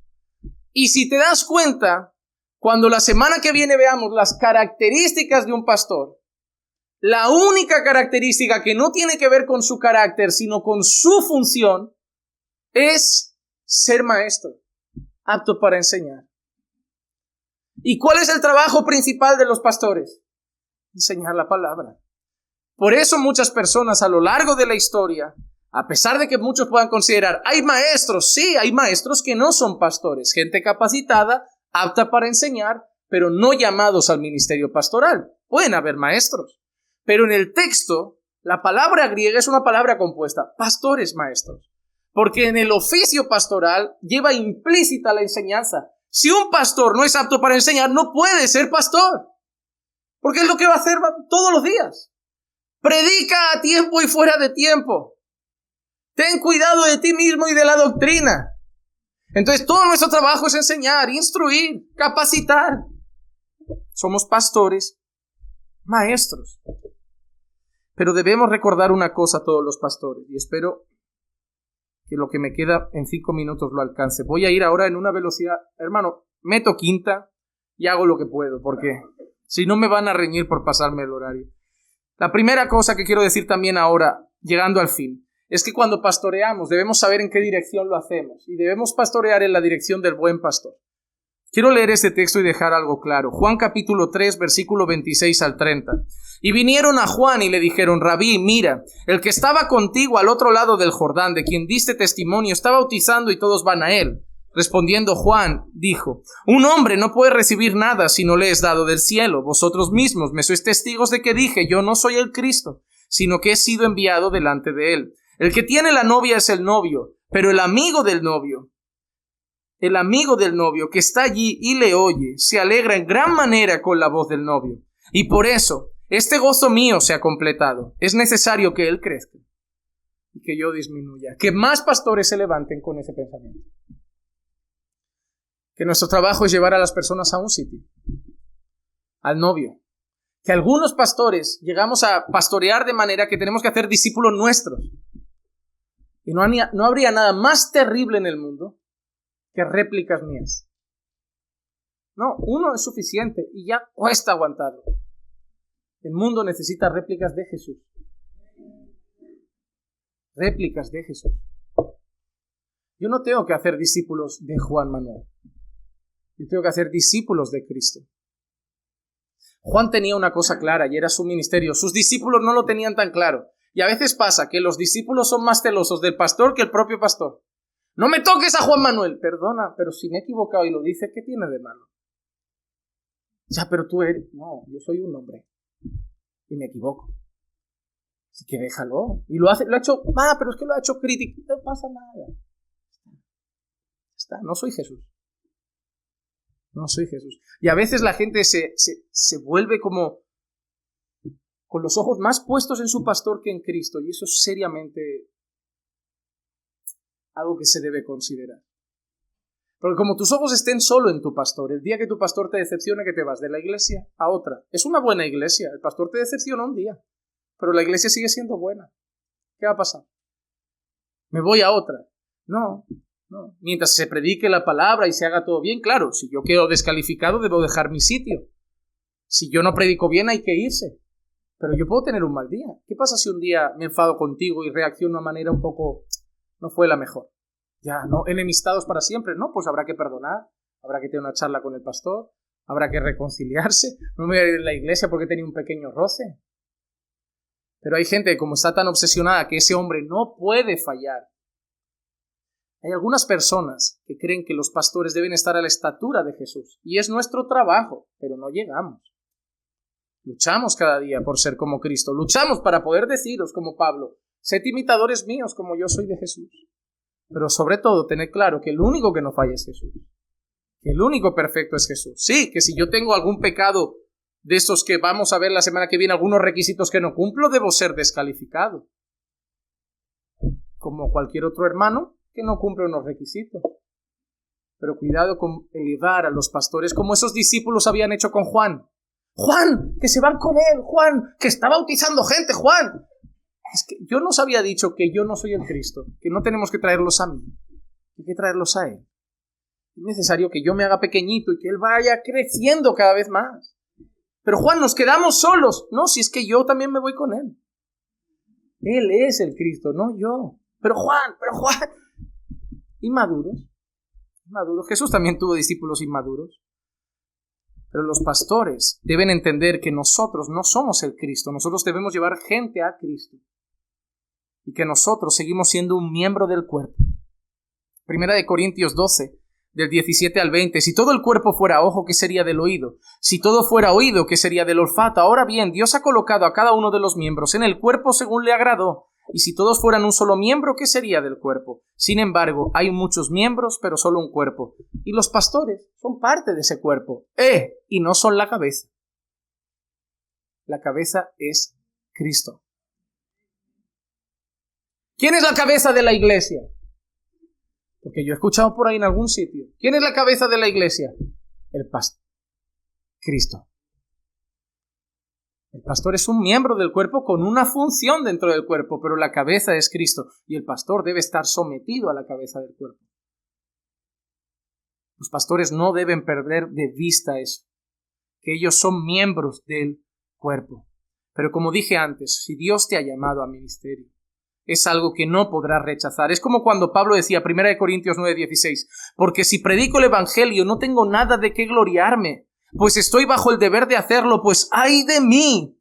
Y si te das cuenta, cuando la semana que viene veamos las características de un pastor, la única característica que no tiene que ver con su carácter, sino con su función, es ser maestro, apto para enseñar. ¿Y cuál es el trabajo principal de los pastores? Enseñar la palabra. Por eso muchas personas a lo largo de la historia, a pesar de que muchos puedan considerar, hay maestros, sí, hay maestros que no son pastores, gente capacitada, apta para enseñar, pero no llamados al ministerio pastoral. Pueden haber maestros, pero en el texto, la palabra griega es una palabra compuesta, pastores maestros, porque en el oficio pastoral lleva implícita la enseñanza. Si un pastor no es apto para enseñar, no puede ser pastor, porque es lo que va a hacer todos los días. Predica a tiempo y fuera de tiempo. Ten cuidado de ti mismo y de la doctrina. Entonces todo nuestro trabajo es enseñar, instruir, capacitar. Somos pastores, maestros. Pero debemos recordar una cosa a todos los pastores, y espero que lo que me queda en 5 minutos lo alcance. Voy a ir ahora en una velocidad, hermano, meto quinta y hago lo que puedo, porque si no me van a reñir por pasarme el horario. La primera cosa que quiero decir también ahora, llegando al fin, es que cuando pastoreamos debemos saber en qué dirección lo hacemos, y debemos pastorear en la dirección del buen pastor. Quiero leer este texto y dejar algo claro. Juan capítulo 3, versículo 26 al 30. Y vinieron a Juan y le dijeron: Rabí, mira, el que estaba contigo al otro lado del Jordán, de quien diste testimonio, está bautizando y todos van a él. Respondiendo Juan, dijo: un hombre no puede recibir nada si no le es dado del cielo. Vosotros mismos me sois testigos de que dije: yo no soy el Cristo, sino que he sido enviado delante de él. El que tiene la novia es el novio, pero el amigo del novio que está allí y le oye, se alegra en gran manera con la voz del novio. Y por eso, este gozo mío se ha completado. Es necesario que él crezca y que yo disminuya. Que más pastores se levanten con ese pensamiento. Que nuestro trabajo es llevar a las personas a un sitio, al novio. Que algunos pastores llegamos a pastorear de manera que tenemos que hacer discípulos nuestros. Y no habría nada más terrible en el mundo que réplicas mías. No, uno es suficiente y ya cuesta aguantarlo. El mundo necesita réplicas de Jesús. Réplicas de Jesús. Yo no tengo que hacer discípulos de Juan Manuel. Yo tengo que hacer discípulos de Cristo. Juan tenía una cosa clara y era su ministerio. Sus discípulos no lo tenían tan claro. Y a veces pasa que los discípulos son más celosos del pastor que el propio pastor. No me toques a Juan Manuel. Perdona, pero si me he equivocado y lo dices, ¿qué tiene de malo? Ya, pero tú eres... No, yo soy un hombre. Y me equivoco. Así que déjalo. Y lo ha hecho... pero es que lo ha hecho crítico. No pasa nada. Está. No soy Jesús. No soy Jesús. Y a veces la gente se vuelve como... con los ojos más puestos en su pastor que en Cristo. Y eso es seriamente... algo que se debe considerar. Porque como tus ojos estén solo en tu pastor, el día que tu pastor te decepcione, que te vas de la iglesia a otra. Es una buena iglesia, el pastor te decepciona un día, pero la iglesia sigue siendo buena. ¿Qué va a pasar? ¿Me voy a otra? No. Mientras se predique la palabra y se haga todo bien, claro, si yo quedo descalificado debo dejar mi sitio. Si yo no predico bien hay que irse. Pero yo puedo tener un mal día. ¿Qué pasa si un día me enfado contigo y reacciono de una manera un poco... no fue la mejor? Ya, no, enemistados para siempre, ¿no? Pues habrá que perdonar, habrá que tener una charla con el pastor, habrá que reconciliarse. No me voy a ir a la iglesia porque tenía un pequeño roce. Pero hay gente como está tan obsesionada que ese hombre no puede fallar. Hay algunas personas que creen que los pastores deben estar a la estatura de Jesús. Y es nuestro trabajo, pero no llegamos. Luchamos cada día por ser como Cristo. Luchamos para poder deciros como Pablo: sed imitadores míos como yo soy de Jesús. Pero sobre todo, tened claro que el único que no falla es Jesús. Que el único perfecto es Jesús. Sí, que si yo tengo algún pecado de estos que vamos a ver la semana que viene, algunos requisitos que no cumplo, debo ser descalificado. Como cualquier otro hermano que no cumple unos requisitos. Pero cuidado con elevar a los pastores como esos discípulos habían hecho con Juan. Juan, que se van con él, Juan, que está bautizando gente, Juan. Es que yo nos había dicho que yo no soy el Cristo, que no tenemos que traerlos a mí, hay que traerlos a él. Es necesario que yo me haga pequeñito y que él vaya creciendo cada vez más. Pero Juan, nos quedamos solos. No, si es que yo también me voy con él. Él es el Cristo, no yo. Pero Juan. Inmaduros. Jesús también tuvo discípulos inmaduros. Pero los pastores deben entender que nosotros no somos el Cristo. Nosotros debemos llevar gente a Cristo. Y que nosotros seguimos siendo un miembro del cuerpo. Primera de Corintios 12, del 17 al 20. Si todo el cuerpo fuera ojo, ¿qué sería del oído? Si todo fuera oído, ¿qué sería del olfato? Ahora bien, Dios ha colocado a cada uno de los miembros en el cuerpo según le agradó. Y si todos fueran un solo miembro, ¿qué sería del cuerpo? Sin embargo, hay muchos miembros, pero solo un cuerpo. Y los pastores son parte de ese cuerpo. Y no son la cabeza. La cabeza es Cristo. ¿Quién es la cabeza de la iglesia? Porque yo he escuchado por ahí en algún sitio. ¿Quién es la cabeza de la iglesia? El pastor. Cristo. El pastor es un miembro del cuerpo con una función dentro del cuerpo, pero la cabeza es Cristo. Y el pastor debe estar sometido a la cabeza del cuerpo. Los pastores no deben perder de vista eso, que ellos son miembros del cuerpo. Pero como dije antes, si Dios te ha llamado a ministerio, es algo que no podrás rechazar. Es como cuando Pablo decía, 1 Corintios 9:16, porque si predico el evangelio no tengo nada de qué gloriarme, pues estoy bajo el deber de hacerlo, pues ¡ay de mí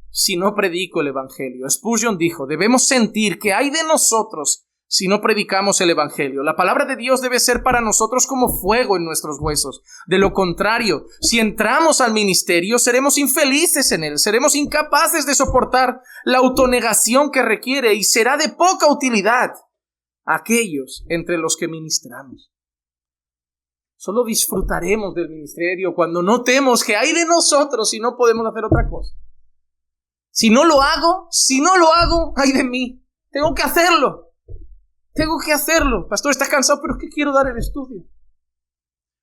si no predico el evangelio! Spurgeon dijo, debemos sentir que ¡ay de nosotros si no predicamos el evangelio! La palabra de Dios debe ser para nosotros como fuego en nuestros huesos. De lo contrario, si entramos al ministerio, seremos infelices en él, seremos incapaces de soportar la autonegación que requiere y será de poca utilidad a aquellos entre los que ministramos. Solo disfrutaremos del ministerio cuando notemos que hay de nosotros y no podemos hacer otra cosa. Si no lo hago, ay de mí, tengo que hacerlo. Pastor, ¿estás cansado? Pero es que quiero dar el estudio.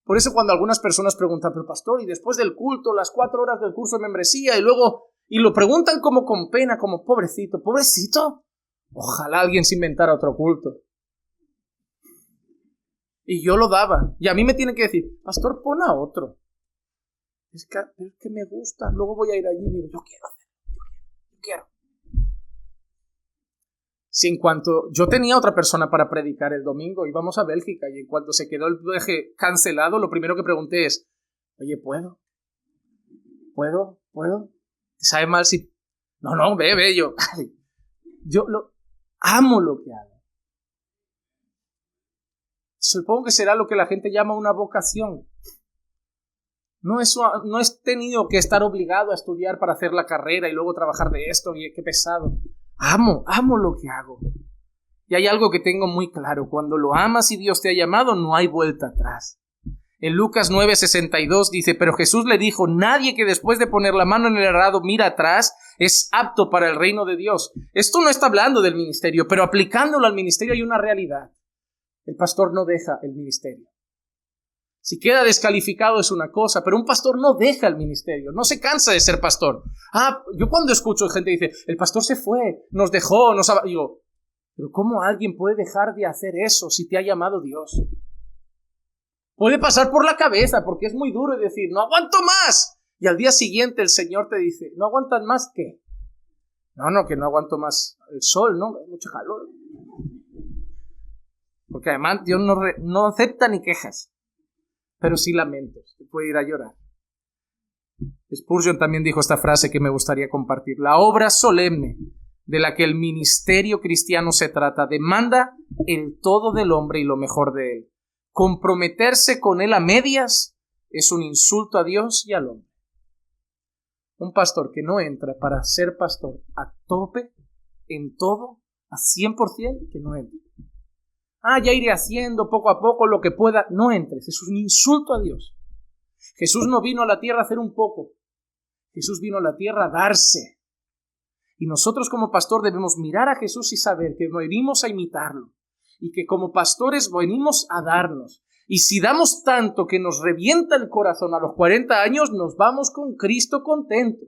Por eso cuando algunas personas preguntan, pero pastor, y después del culto, las 4 horas del curso de membresía, y lo preguntan como con pena, como pobrecito, ojalá alguien se inventara otro culto. Y yo lo daba, y a mí me tienen que decir, pastor, pon a otro. Es que me gusta, luego voy a ir allí y digo, yo quiero. Si en cuanto yo tenía otra persona para predicar el domingo, íbamos a Bélgica y en cuanto se quedó el viaje cancelado, lo primero que pregunté es, oye, ¿puedo? ¿Sabe mal si...? No, ve, yo amo lo que hago. Supongo que será lo que la gente llama una vocación. No he tenido que estar obligado a estudiar para hacer la carrera y luego trabajar de esto, y qué pesado. Amo lo que hago. Y hay algo que tengo muy claro, cuando lo amas y Dios te ha llamado, no hay vuelta atrás. En Lucas 9:62 dice, pero Jesús le dijo, nadie que después de poner la mano en el arado mira atrás es apto para el reino de Dios. Esto no está hablando del ministerio, pero aplicándolo al ministerio hay una realidad. El pastor no deja el ministerio. Si queda descalificado es una cosa, pero un pastor no deja el ministerio, no se cansa de ser pastor. Yo cuando escucho gente que dice, el pastor se fue, nos dejó, digo, pero ¿cómo alguien puede dejar de hacer eso si te ha llamado Dios? Puede pasar por la cabeza porque es muy duro decir, no aguanto más. Y al día siguiente el Señor te dice, ¿no aguantan más qué? No, que no aguanto más el sol, ¿no? Hay mucho calor. Porque además Dios no acepta ni quejas. Pero sí lamentos, te puede ir a llorar. Spurgeon también dijo esta frase que me gustaría compartir. La obra solemne de la que el ministerio cristiano se trata demanda el todo del hombre y lo mejor de él. Comprometerse con él a medias es un insulto a Dios y al hombre. Un pastor que no entra para ser pastor a tope, en todo, a 100%, que no entre. Ya iré haciendo poco a poco lo que pueda. No entres, es un insulto a Dios. Jesús no vino a la tierra a hacer un poco. Jesús vino a la tierra a darse. Y nosotros como pastor debemos mirar a Jesús y saber que venimos a imitarlo. Y que como pastores venimos a darnos. Y si damos tanto que nos revienta el corazón a los 40 años, nos vamos con Cristo contentos,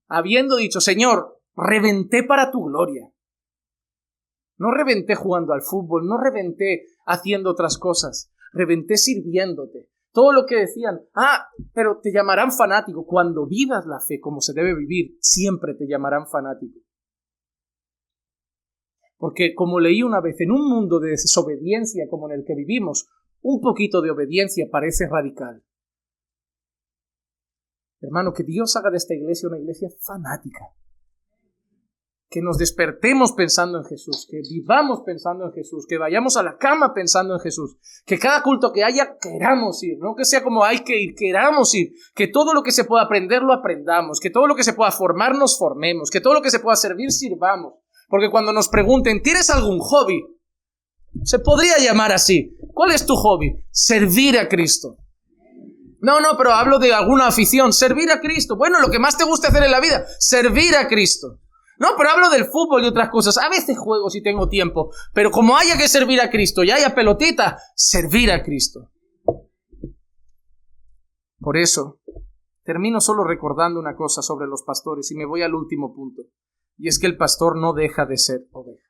habiendo dicho, Señor, reventé para tu gloria. No reventé jugando al fútbol, no reventé haciendo otras cosas, reventé sirviéndote. Todo lo que decían, pero te llamarán fanático. Cuando vivas la fe como se debe vivir, siempre te llamarán fanático. Porque como leí una vez, en un mundo de desobediencia como en el que vivimos, un poquito de obediencia parece radical. Hermano, que Dios haga de esta iglesia una iglesia fanática. Que nos despertemos pensando en Jesús, que vivamos pensando en Jesús, que vayamos a la cama pensando en Jesús, que cada culto que haya queramos ir, no que sea como hay que ir, queramos ir, que todo lo que se pueda aprender lo aprendamos, que todo lo que se pueda formar nos formemos, que todo lo que se pueda servir sirvamos. Porque cuando nos pregunten, ¿tienes algún hobby? Se podría llamar así. ¿Cuál es tu hobby? Servir a Cristo. No, pero hablo de alguna afición. Servir a Cristo. Bueno, lo que más te gusta hacer en la vida, servir a Cristo. No, pero hablo del fútbol y otras cosas. A veces juego si tengo tiempo. Pero como haya que servir a Cristo y haya pelotita, servir a Cristo. Por eso, termino solo recordando una cosa sobre los pastores y me voy al último punto. Y es que el pastor no deja de ser oveja.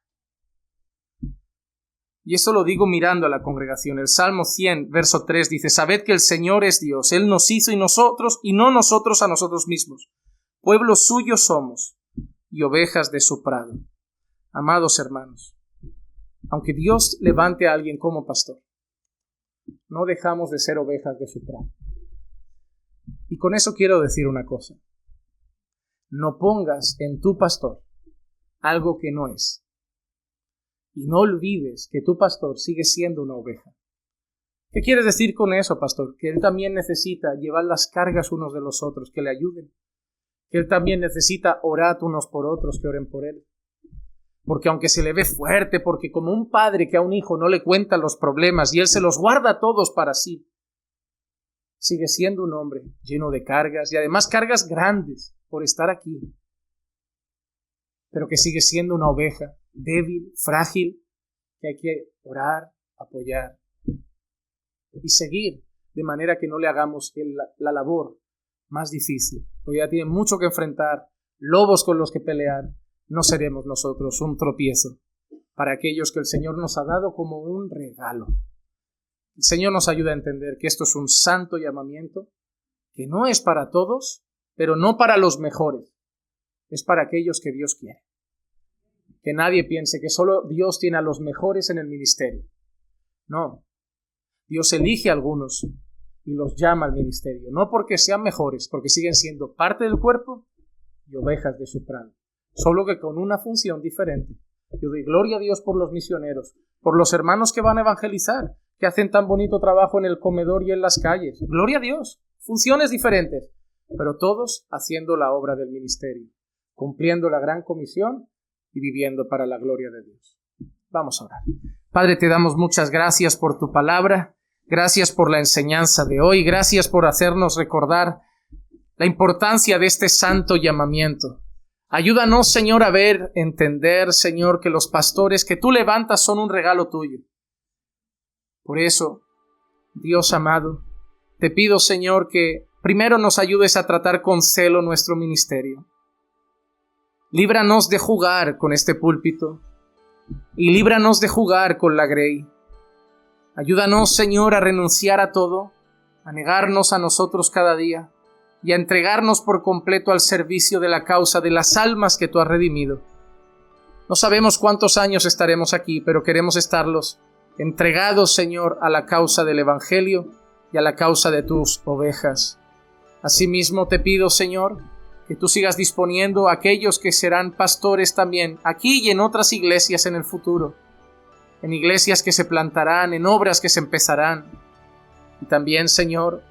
Y eso lo digo mirando a la congregación. El Salmo 100, verso 3 dice, sabed que el Señor es Dios. Él nos hizo y no nosotros a nosotros mismos. Pueblo suyo somos y ovejas de su prado. Amados hermanos, aunque Dios levante a alguien como pastor, no dejamos de ser ovejas de su prado. Y con eso quiero decir una cosa. No pongas en tu pastor algo que no es. Y no olvides que tu pastor sigue siendo una oveja. ¿Qué quieres decir con eso, pastor? Que él también necesita llevar las cargas unos de los otros, que le ayuden. Que él también necesita orar unos por otros, que oren por él. Porque aunque se le ve fuerte, porque como un padre que a un hijo no le cuenta los problemas y él se los guarda todos para sí, sigue siendo un hombre lleno de cargas y además cargas grandes por estar aquí, pero que sigue siendo una oveja débil, frágil, que hay que orar, apoyar y seguir de manera que no le hagamos la labor más difícil, porque ya tiene mucho que enfrentar, lobos con los que pelear. No seremos nosotros un tropiezo para aquellos que el Señor nos ha dado como un regalo. El Señor nos ayuda a entender que esto es un santo llamamiento, que no es para todos, pero no para los mejores, es para aquellos que Dios quiere. Que nadie piense que solo Dios tiene a los mejores en el ministerio. No, Dios elige a algunos y los llama al ministerio, no porque sean mejores, porque siguen siendo parte del cuerpo y ovejas de su prado, solo que con una función diferente. Yo doy gloria a Dios por los misioneros, por los hermanos que van a evangelizar, que hacen tan bonito trabajo en el comedor y en las calles. Gloria a Dios, funciones diferentes, pero todos haciendo la obra del ministerio, cumpliendo la gran comisión y viviendo para la gloria de Dios. Vamos a orar. Padre, te damos muchas gracias por tu palabra, gracias por la enseñanza de hoy, gracias por hacernos recordar la importancia de este santo llamamiento. Ayúdanos, Señor, a entender, Señor, que los pastores que tú levantas son un regalo tuyo. Por eso, Dios amado, te pido, Señor, que primero nos ayudes a tratar con celo nuestro ministerio. Líbranos de jugar con este púlpito y líbranos de jugar con la grey. Ayúdanos, Señor, a renunciar a todo, a negarnos a nosotros cada día y a entregarnos por completo al servicio de la causa de las almas que tú has redimido. No sabemos cuántos años estaremos aquí, pero queremos estarlos entregados, Señor, a la causa del Evangelio y a la causa de tus ovejas. Asimismo te pido, Señor, que tú sigas disponiendo a aquellos que serán pastores también, aquí y en otras iglesias en el futuro, en iglesias que se plantarán, en obras que se empezarán. Y también, Señor,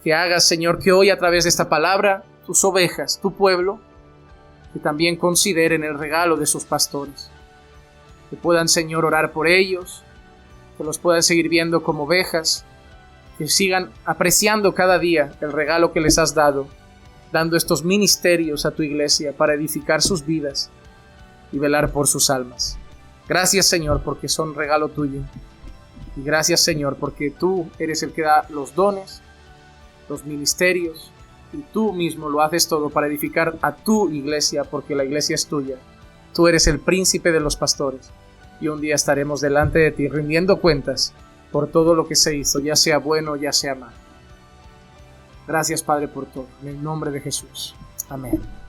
que hagas, Señor, que hoy a través de esta palabra, tus ovejas, tu pueblo, que también consideren el regalo de sus pastores. Que puedan, Señor, orar por ellos, que los puedan seguir viendo como ovejas, que sigan apreciando cada día el regalo que les has dado, dando estos ministerios a tu iglesia para edificar sus vidas y velar por sus almas. Gracias, Señor, porque son regalo tuyo. Y gracias, Señor, porque tú eres el que da los dones, los ministerios, y tú mismo lo haces todo para edificar a tu iglesia, porque la iglesia es tuya. Tú eres el príncipe de los pastores, y un día estaremos delante de ti rindiendo cuentas por todo lo que se hizo, ya sea bueno, ya sea malo. Gracias, Padre, por todo. En el nombre de Jesús. Amén.